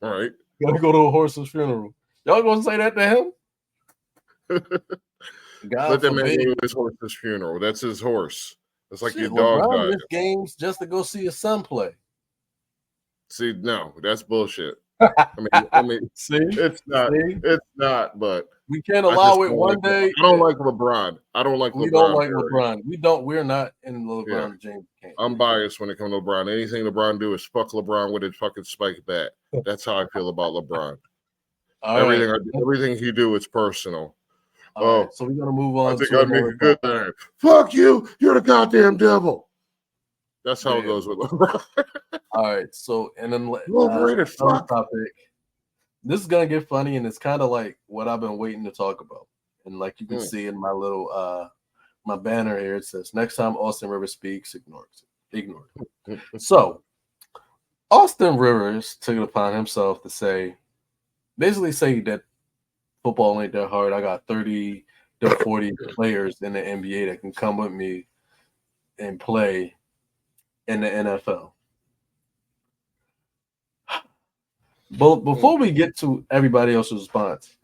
All right. You gotta go to a horse's funeral. Y'all gonna say that to him? Let that man go to his horse's funeral. That's his horse. It's like your dog LeBron missed games just to go see his son play. See, no, that's bullshit. I mean, see, it's not. See? It's not. But we can't allow it one day. I don't like LeBron. I don't like. We don't like LeBron. We don't. We're not in the LeBron James camp. I'm biased when it comes to LeBron. Anything LeBron do is fuck LeBron with his fucking spike bat. That's how I feel about LeBron. Everything he do is personal. Right, so we're gonna move on. I think I'd make a good thing. Fuck you! You're the goddamn devil. That's how it goes with LeBron. All right, so and then topic. This is gonna get funny, and it's kind of like what I've been waiting to talk about. And like you can see in my little my banner here, it says next time Austin Rivers speaks, ignore it. So Austin Rivers took it upon himself to basically say that football ain't that hard. I got 30 to 40 players in the NBA that can come with me and play in the NFL. But before we get to everybody else's response,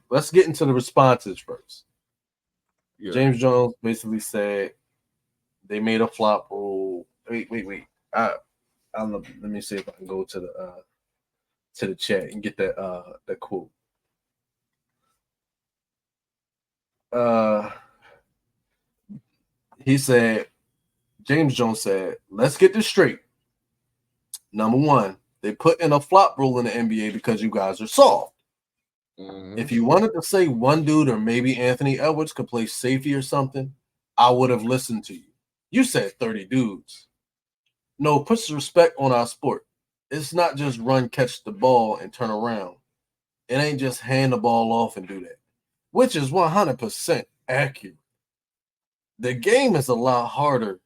let's get into the responses first. Yeah. James Jones basically said they made a flop rule. Wait. Let me see if I can go to the chat and get that quote. He said, James Jones said, let's get this straight. Number one, they put in a flop rule in the NBA because you guys are soft. Mm-hmm. If you wanted to say one dude or maybe Anthony Edwards could play safety or something, I would have listened to you. You said 30 dudes. No, put some respect on our sport. It's not just run, catch the ball, and turn around. It ain't just hand the ball off and do that, which is 100% accurate. The game is a lot harder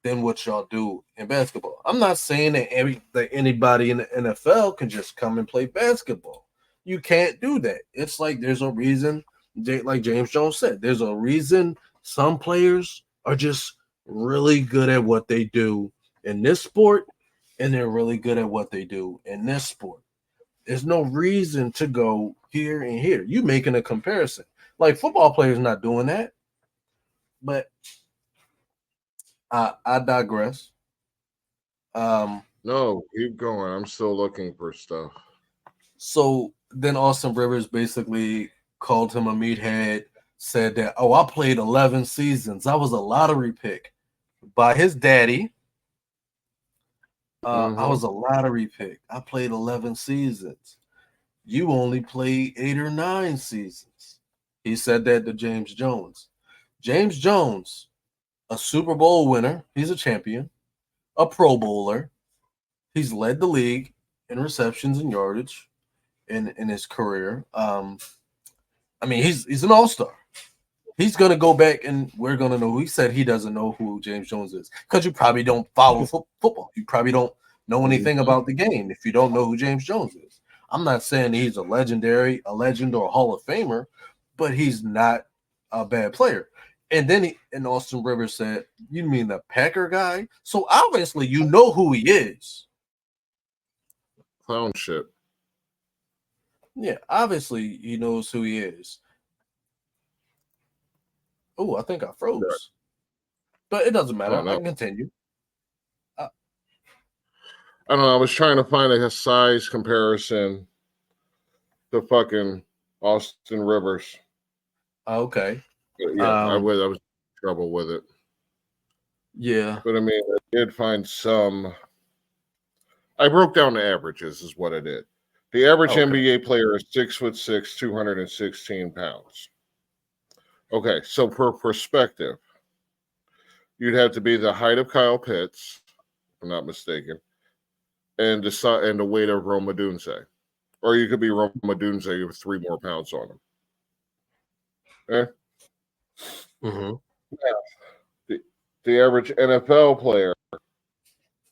than what y'all do in basketball. I'm not saying that anybody in the NFL can just come and play basketball. You can't do that. It's like there's a reason, like James Jones said, there's a reason some players are just really good at what they do in this sport, and they're really good at what they do in this sport. There's no reason to go here and here. You making a comparison. Like football players not doing that. But I digress. No, keep going. I'm still looking for stuff. So then Austin Rivers basically called him a meathead, said that, oh, I played 11 seasons. I was a lottery pick by his daddy. I was a lottery pick. I played 11 seasons. You only played 8 or 9 seasons. He said that to James Jones. James Jones, a Super Bowl winner. He's a champion, a Pro Bowler. He's led the league in receptions and yardage in his career. I mean, he's an all-star. He's gonna go back and we're gonna know. He said he doesn't know who James Jones is because you probably don't follow football. You probably don't know anything about the game if you don't know who James Jones is. I'm not saying he's a legend or a Hall of Famer, but he's not a bad player. And then Austin Rivers said, "You mean the Packer guy?" So obviously you know who he is. Clown shit. Yeah, obviously he knows who he is. Oh, I think I froze. Right. But it doesn't matter. I can continue. I don't know. I was trying to find a size comparison to fucking Austin Rivers. Okay. But yeah, I was in trouble with it. Yeah. But I mean, I did find some. I broke down the averages, is what I did. The average NBA player is 6'6", 216 pounds. Okay, so for perspective, you'd have to be the height of Kyle Pitts, if I'm not mistaken, and the weight of Rome Odunze. Or you could be Rome Odunze with 3 more pounds on him. Okay? Yeah. The average NFL player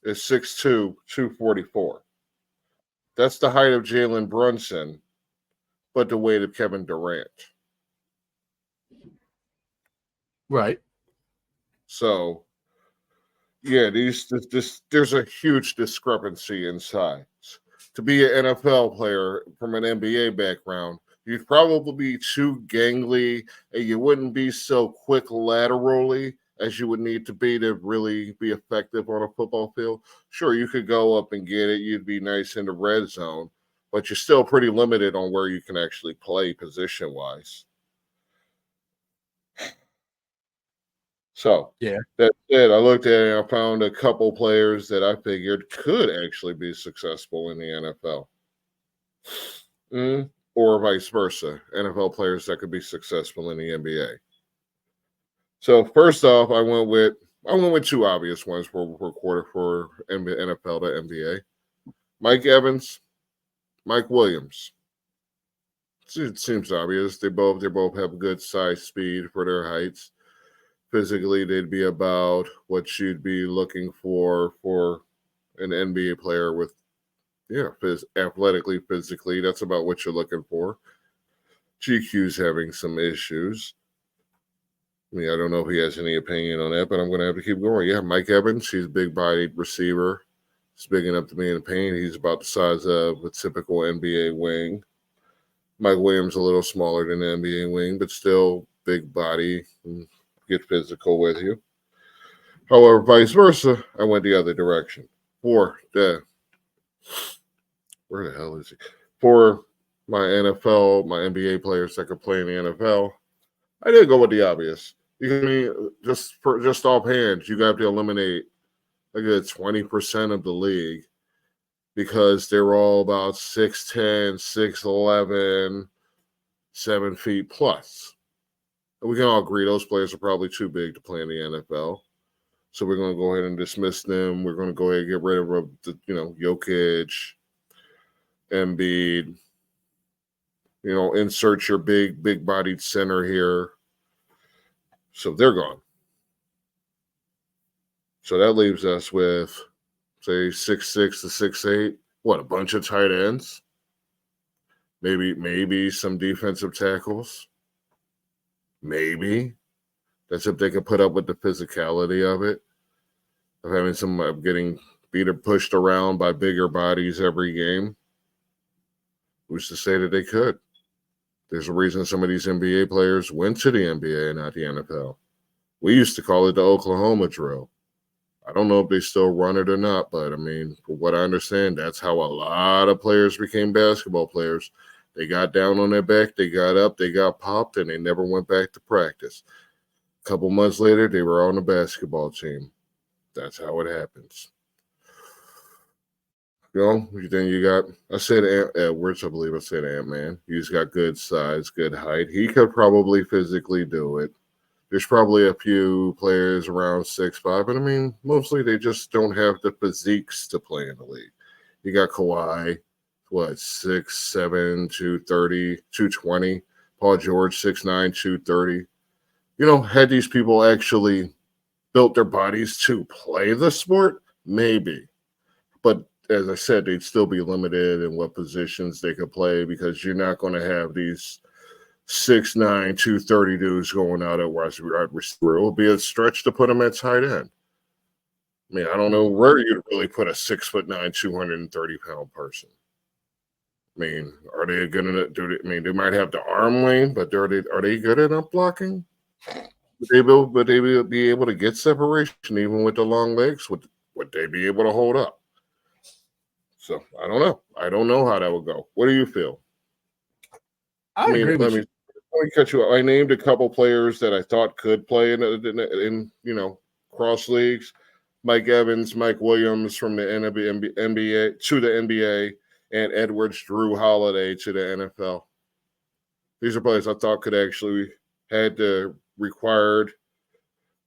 is 6'2", 244. That's the height of Jalen Brunson, but the weight of Kevin Durant. Right. So, yeah, there's a huge discrepancy in size. To be an NFL player from an NBA background, you'd probably be too gangly, and you wouldn't be so quick laterally as you would need to be really be effective on a football field. Sure, you could go up and get it. You'd be nice in the red zone, but you're still pretty limited on where you can actually play position-wise. So, yeah, that said, I looked at it and I found a couple players that I figured could actually be successful in the NFL. Or vice versa, NFL players that could be successful in the NBA. So first off, I went with 2 obvious ones for NFL to NBA. Mike Evans, Mike Williams. It seems obvious. They both have good size, speed for their heights. Physically, they'd be about what you'd be looking for an NBA player with, athletically, physically. That's about what you're looking for. GQ's having some issues. I mean, I don't know if he has any opinion on that, but I'm going to have to keep going. Yeah, Mike Evans, he's a big-bodied receiver. He's big enough to be in pain. He's about the size of a typical NBA wing. Mike Williams a little smaller than an NBA wing, but still big body and get physical with you. However, vice versa, I went the other direction. Where the hell is he? For my NFL, my NBA players that could play in the NFL, I did go with the obvious. Just offhand, you got to eliminate a good 20% of the league because they're all about 6'10", 6'11", 7 feet plus. And we can all agree those players are probably too big to play in the NFL. So we're going to go ahead and dismiss them. We're going to go ahead and get rid of the, Jokic, Embiid. Insert your big-bodied center here. So they're gone. So that leaves us with, say, 6'6" to 6'8". What, a bunch of tight ends? Maybe some defensive tackles. Maybe. That's if they can put up with the physicality of it, of having some getting beat or pushed around by bigger bodies every game. Who's to say that they could? There's a reason some of these NBA players went to the NBA and not the NFL. We used to call it the Oklahoma drill. I don't know if they still run it or not, but I mean, from what I understand, that's how a lot of players became basketball players. They got down on their back, they got up, they got popped, and they never went back to practice. A couple months later, they were on the basketball team. That's how it happens. Then you got, I said Edwards, I believe I said Ant-Man. He's got good size, good height. He could probably physically do it. There's probably a few players around 6'5", but I mean, mostly they just don't have the physiques to play in the league. You got Kawhi, 6'7", 230, 220. Paul George, 6'9", 230. Had these people actually built their bodies to play the sport? Maybe. But as I said, they'd still be limited in what positions they could play because you're not going to have these 6'9", 230 dudes going out at wide receiver. It will be a stretch to put them at tight end. I mean, I don't know where you'd really put a 6'9", 230-pound person. I mean, are they going to they might have the arm length, but are they good enough blocking? Would they be able to get separation even with the long legs? Would they be able to hold up? So I don't know. I don't know how that would go. What do you feel? I agree with you. Let me cut you off. I named a couple players that I thought could play in cross leagues. Mike Evans, Mike Williams from the NBA to the NBA, and Edwards, Drew Holiday to the NFL. These are players I thought could actually had the required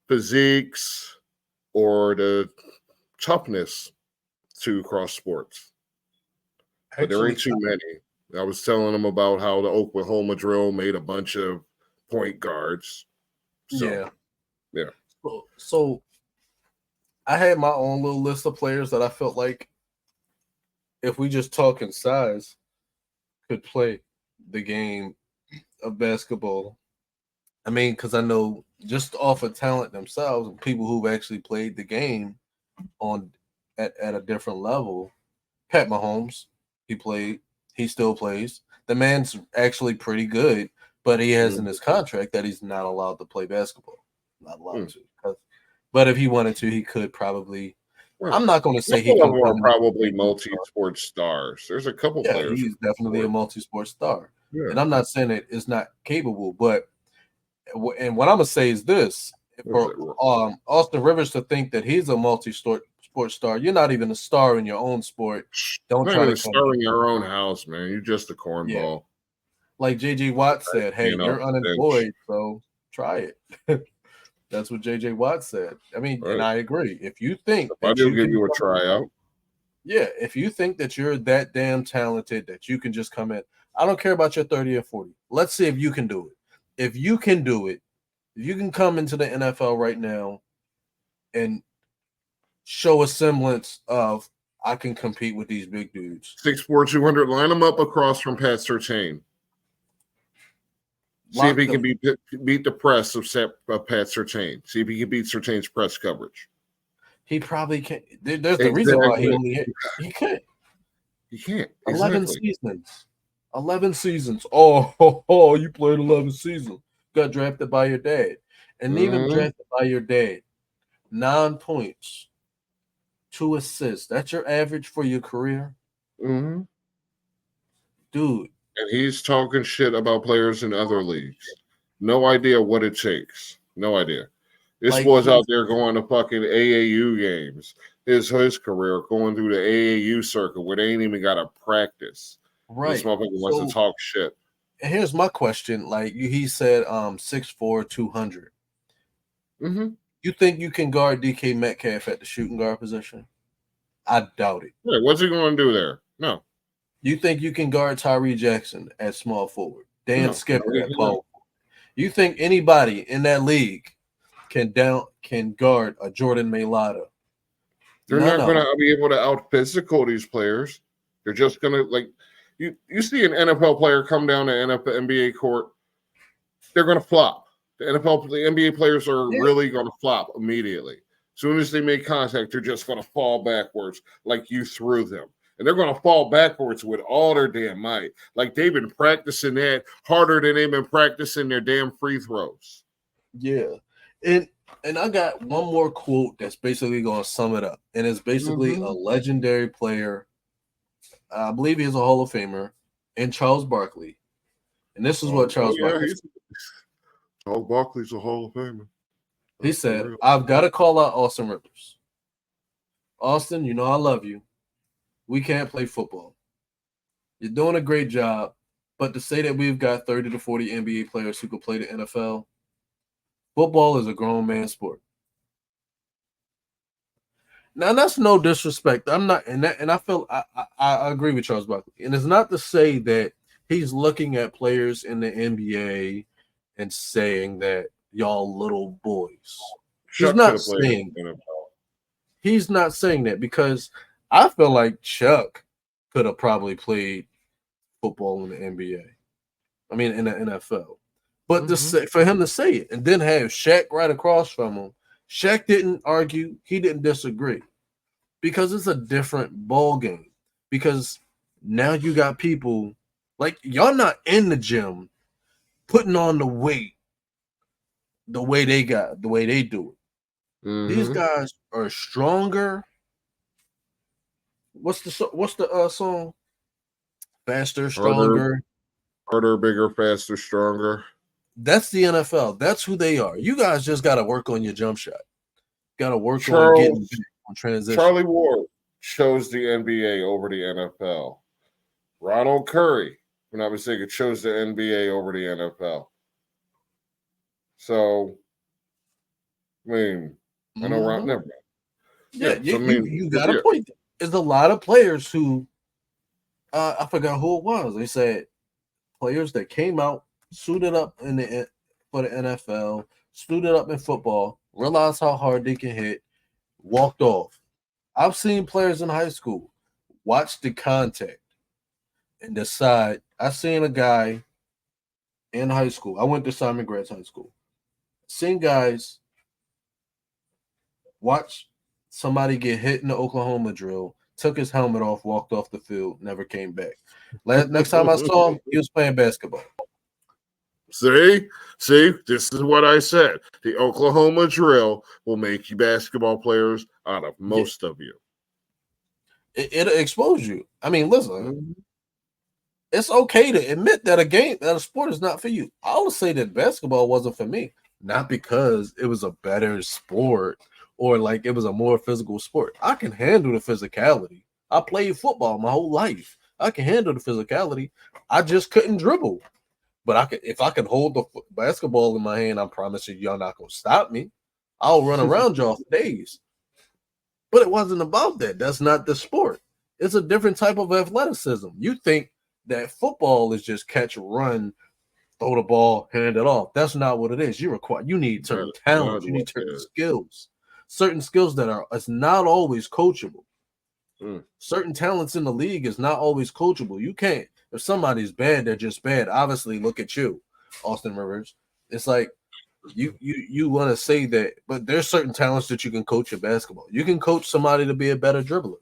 physiques or the toughness to cross sports. But there ain't too many. I was telling them about how the Oklahoma drill made a bunch of point guards. So, yeah. So I had my own little list of players that I felt like if we just talk in size could play the game of basketball. I mean, because I know just off of talent themselves, people who've actually played the game at a different level. Pat Mahomes, he still plays. The man's actually pretty good, but he has in his contract that he's not allowed to play basketball. Not allowed to. But if he wanted to, he could probably. Right. I'm not going to say he can. Are probably multi-sport stars. There's a couple players. He's definitely a multi-sport star. Yeah. And I'm not saying it is not capable, but and what I'm gonna say is this: for Austin Rivers to think that he's a multi-sport star, you're not even a star in your own sport. Don't try to star in your own house, man. You're just a cornball. Yeah. Like JJ Watt said, "Hey, you're unemployed, so try it." That's what JJ Watt said. I mean, and I agree. If you think that I'll give you a tryout. Yeah, if you think that you're that damn talented that you can just come in, I don't care about your 30 or 40. Let's see if you can do it. If you can do it, if you can come into the NFL right now and show a semblance of I can compete with these big dudes. 6'4", 200, line them up across from Pat Surtain. See if he can beat the press of Pat Surtain. See if he can beat Surtain's press coverage. He probably can't. There's the reason why he can't. He can't. 11 seasons. 11 seasons. Oh, you played 11 seasons. Got drafted by your dad. And even drafted by your dad. 9 points. 2 assists. That's your average for your career? Mm-hmm. Dude. And he's talking shit about players in other leagues. No idea what it takes. No idea. This boy's out there going to fucking AAU games. His career going through the AAU circuit where they ain't even got to practice. Right. This motherfucker wants to talk shit. And here's my question. Like he said, 6'4", 200. Mm-hmm. You think you can guard DK Metcalf at the shooting guard position? I doubt it. Yeah, what's he going to do there? No. You think you can guard Tyree Jackson at small forward? Dan No. Skipper at power forward? You think anybody in that league can guard a Jordan Mailata? They're not going to be able to out physical these players. They're just going to like you see an NFL player come down to NBA court, they're going to flop. The NBA players are really going to flop immediately. As soon as they make contact, they're just going to fall backwards like you threw them. And they're going to fall backwards with all their damn might. Like they've been practicing that harder than they've been practicing their damn free throws. Yeah. And I got one more quote that's basically going to sum it up. And it's basically a legendary player. I believe he's a Hall of Famer, and Charles Barkley. And this is what Charles Barkley said. Charles Barkley's a Hall of Famer. He said, I've got to call out Austin Rivers. Austin, you know I love you. We can't play football. You're doing a great job, but to say that we've got 30 to 40 NBA players who could play the NFL, football is a grown man sport. Now that's no disrespect. I'm not, and I feel I agree with Charles Barkley, and it's not to say that he's looking at players in the NBA and saying that y'all little boys. He's not saying that because I feel like Chuck could have probably played football in the NBA. I mean, in the NFL. But for him to say it and then have Shaq right across from him, Shaq didn't argue. He didn't disagree because it's a different ball game. Because now you got people like y'all not in the gym putting on the weight the way they do it. These guys are stronger. What's the song? Faster, stronger, harder, bigger, faster, stronger. That's the NFL. That's who they are. You guys just got to work on your jump shot. Got to work on getting on transition. Charlie Ward chose the NBA over the NFL. Ronald Curry, if I'm not mistaken, chose the NBA over the NFL. So, I mean, I know Ron never. Yeah, you got a point. There's a lot of players who, I forgot who it was. They said players that came out, suited up for the NFL, suited up in football, realized how hard they can hit, walked off. I've seen players in high school watch the contact and decide. I seen a guy in high school. I went to Simon Gratz High School. Seen guys watch somebody get hit in the Oklahoma drill, took his helmet off, walked off the field, never came back. Next time I saw him, he was playing basketball. See, this is what I said. The Oklahoma drill will make you basketball players out of most of you. It'll expose you. I mean, listen, it's okay to admit that a sport is not for you. I would say that basketball wasn't for me, not because it was a better sport or like it was a more physical sport. I can handle the physicality. I played football my whole life. I can handle the physicality. I just couldn't dribble. But if I could hold the basketball in my hand, I promise you, y'all not gonna stop me. I'll run around y'all for days. But it wasn't about that. That's not the sport. It's a different type of athleticism. You think that football is just catch, run, throw the ball, hand it off. That's not what it is. You need certain talents. You need certain skills. Certain skills it's not always coachable. Certain talents in the league is not always coachable. You can't. If somebody's bad, they're just bad. Obviously, look at you, Austin Rivers. It's like you want to say that, but there's certain talents that you can coach in basketball. You can coach somebody to be a better dribbler.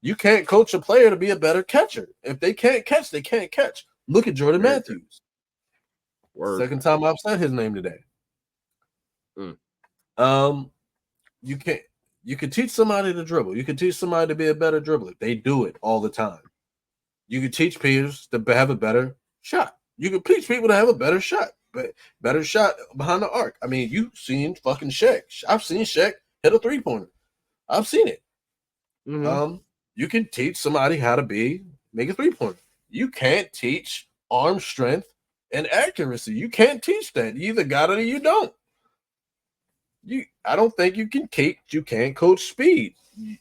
You can't coach a player to be a better catcher. If they can't catch, they can't catch. Look at Jordan Matthews. Second time I've said his name today. You can't. You can teach somebody to dribble. You can teach somebody to be a better dribbler. They do it all the time. You can teach players to have a better shot. You can teach people to have a better shot, better shot behind the arc. I mean, you've seen fucking Shaq. I've seen Shaq hit a three-pointer. I've seen it. You can teach somebody how to make a three-pointer. You can't teach arm strength and accuracy. You can't teach that. You either got it or you don't. I don't think you can't coach speed.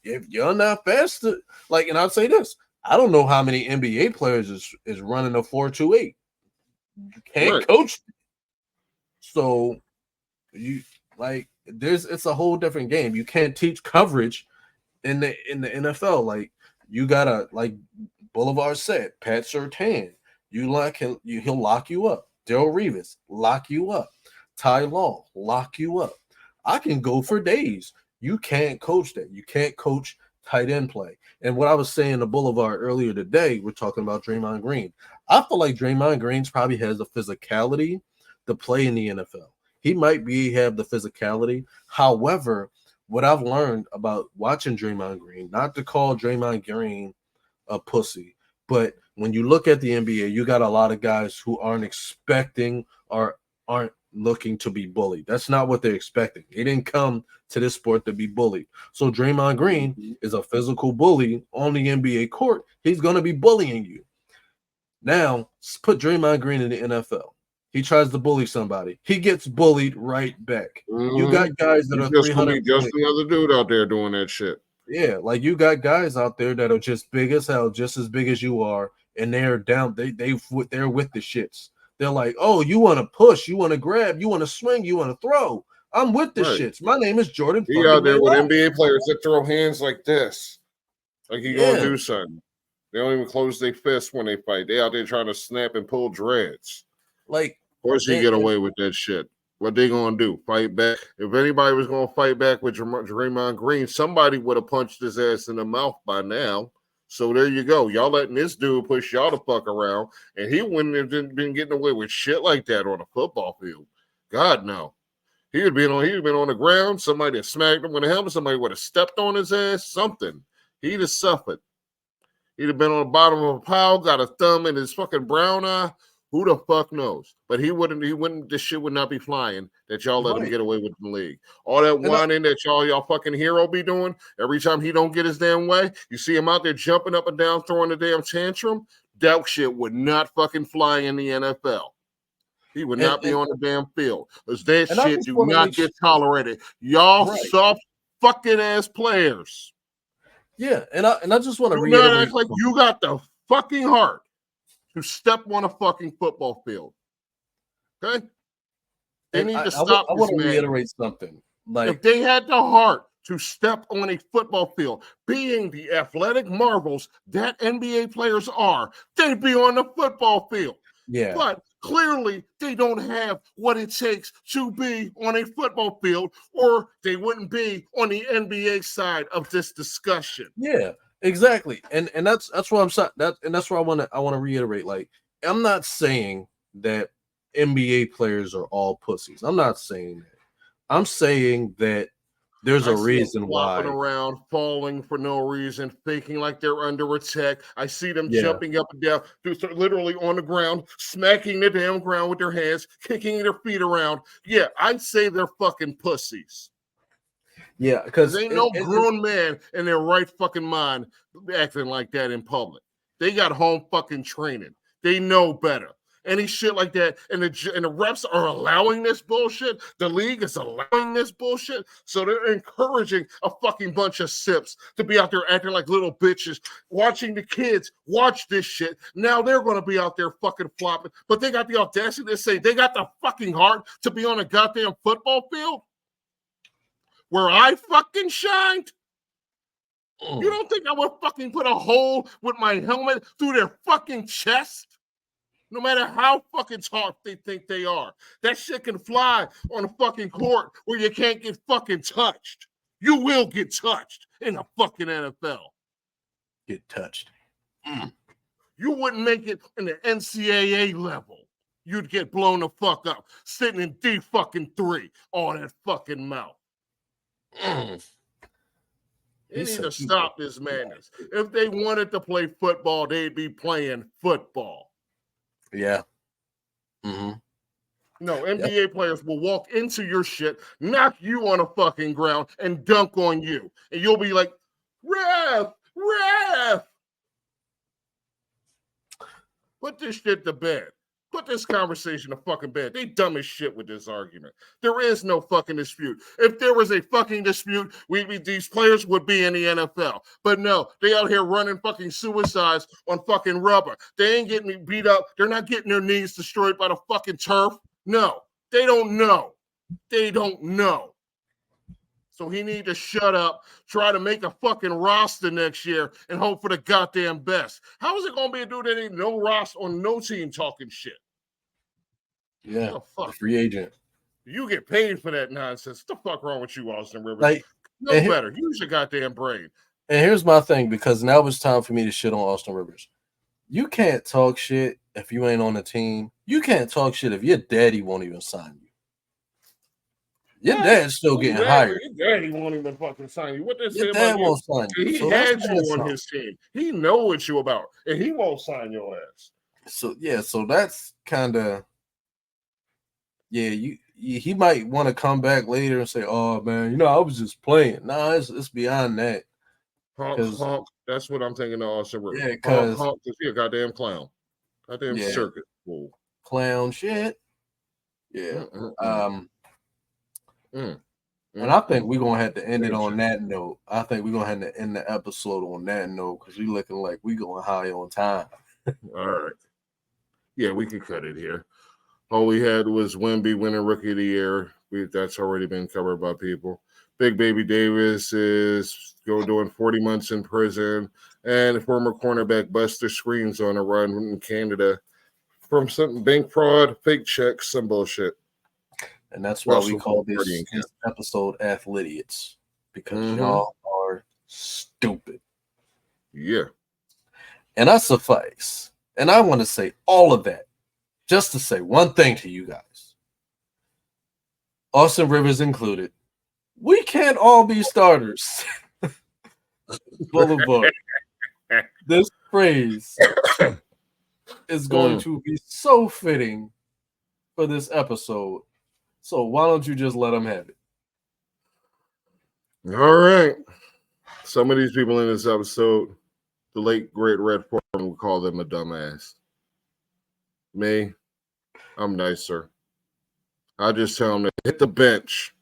If you're not fast, like, and I'll say this, I don't know how many NBA players is running a 4.28. You can't Right. coach. So it's a whole different game. You can't teach coverage in the NFL. Like, you gotta, like Boulevard said, Pat Surtain, he'll lock you up. Daryl Reeves, lock you up. Ty Law, lock you up. I can go for days. You can't coach that. You can't coach tight end play. And what I was saying to Boulevard earlier today, we're talking about Draymond Green. I feel like Draymond Green probably has the physicality to play in the NFL. He might have the physicality. However, what I've learned about watching Draymond Green, not to call Draymond Green a pussy, but when you look at the NBA, you got a lot of guys who aren't expecting or aren't looking to be bullied. That's not what they're expecting. They didn't come to this sport to be bullied. So Draymond Green is a physical bully on the NBA court. He's going to be bullying you. Now, put Draymond Green in the NFL. He tries to bully somebody. He gets bullied right back. Mm-hmm. You got guys that are 300. Just another dude out there doing that shit. Yeah, like you got guys out there that are just big as hell, just as big as you are, and they're down. They're with the shits. They're like, oh, you want to push, you want to grab, you want to swing, you want to throw. I'm with the shits. My name is Jordan. He out there with NBA players that throw hands like this, like he gonna do something. They don't even close their fists when they fight. They out there trying to snap and pull dreads. Like, of course, he get away with that shit. What they gonna do? Fight back? If anybody was gonna fight back with Draymond Green, somebody would have punched his ass in the mouth by now. So there you go. Y'all letting this dude push y'all the fuck around, and he wouldn't have been getting away with shit like that on a football field. God no. He'd have been on the ground. Somebody had smacked him with a helmet. Somebody would have stepped on his ass. Something. He'd have suffered. He'd have been on the bottom of a pile, got a thumb in his fucking brown eye. Who the fuck knows? But he wouldn't, this shit would not be flying that y'all let him get away with in the league. All that whining that y'all fucking hero be doing, every time he don't get his damn way, you see him out there jumping up and down, throwing a damn tantrum, that shit would not fucking fly in the NFL. He would not be on the damn field. Because that shit do not get tolerated. Y'all soft fucking ass players. Yeah, and I just want to reiterate. Act like you got the fucking heart to step on a fucking football field. Okay? They need to stop. I want to reiterate something. Like, if they had the heart to step on a football field, being the athletic marvels that NBA players are, they'd be on the football field. Yeah. But clearly they don't have what it takes to be on a football field, or they wouldn't be on the NBA side of this discussion. Yeah. Exactly, and that's what I'm saying. That's what I want to reiterate. Like, I'm not saying that NBA players are all pussies. I'm not saying that. I'm saying that there's a reason why. Around, falling for no reason, thinking like they're under attack. I see them jumping up and down, literally on the ground, smacking the damn ground with their hands, kicking their feet around. Yeah, I'd say they're fucking pussies. Yeah, because ain't no grown man in their right fucking mind acting like that in public. They got home fucking training. They know better. Any shit like that, and the refs are allowing this bullshit. The league is allowing this bullshit, so they're encouraging a fucking bunch of sips to be out there acting like little bitches, watching the kids watch this shit. Now they're going to be out there fucking flopping, but they got the audacity to say they got the fucking heart to be on a goddamn football field where I fucking shined. You don't think I would fucking put a hole with my helmet through their fucking chest? No matter how fucking tall they think they are. That shit can fly on a fucking court where you can't get fucking touched. You will get touched in the fucking NFL. Get touched. You wouldn't make it in the NCAA level. You'd get blown the fuck up. Sitting in D fucking 3 on that fucking mouth. They need to stop this madness. If they wanted to play football, they'd be playing football. Yeah. Mm-hmm. No, NBA players will walk into your shit, knock you on the fucking ground, and dunk on you. And you'll be like, ref. Put this shit to bed. Put this conversation to fucking bed. They dumb as shit with this argument. There is no fucking dispute. If there was a fucking dispute, these players would be in the NFL. But no, they out here running fucking suicides on fucking rubber. They ain't getting beat up. They're not getting their knees destroyed by the fucking turf. No, they don't know. They don't know. So he need to shut up, try to make a fucking roster next year, and hope for the goddamn best. How is it going to be a dude that ain't no roster on no team talking shit? Yeah, fuck. Free agent. You get paid for that nonsense. What the fuck wrong with you, Austin Rivers? Better. Use your goddamn brain. And here's my thing, because now it's time for me to shit on Austin Rivers. You can't talk shit if you ain't on the team. You can't talk shit if your daddy won't even sign you. Your dad's still getting hired. Your daddy won't even fucking sign you. What they say your about dad won't sign you. He had you on his team. He know what you about, and he won't sign your ass. So that's kind of he might want to come back later and say, "Oh man, I was just playing." Nah, it's beyond that. Honk. That's what I'm thinking of Austin Rivers. Yeah, because he's a goddamn clown. Goddamn circus fool. Clown shit. Yeah. And I think we're gonna have to end it on that note. I think we're gonna have to end the episode on that note because we're looking like we're going high on time. All right. Yeah, we can cut it here. All we had was Wemby winning Rookie of the Year. That's already been covered by people. Big Baby Davis is doing 40 months in prison, and former cornerback Buster Screens on a run in Canada from some bank fraud, fake checks, some bullshit. And that's why we call this episode Athlidiots, because y'all are stupid. Yeah. And I suffice. And I want to say all of that just to say one thing to you guys. Austin Rivers included. We can't all be starters. Boulevard. This phrase is going to be so fitting for this episode. So why don't you just let them have it? All right. Some of these people in this episode, the late, great Red Foreman would call them a dumbass. Me, I'm nicer. I just tell them to hit the bench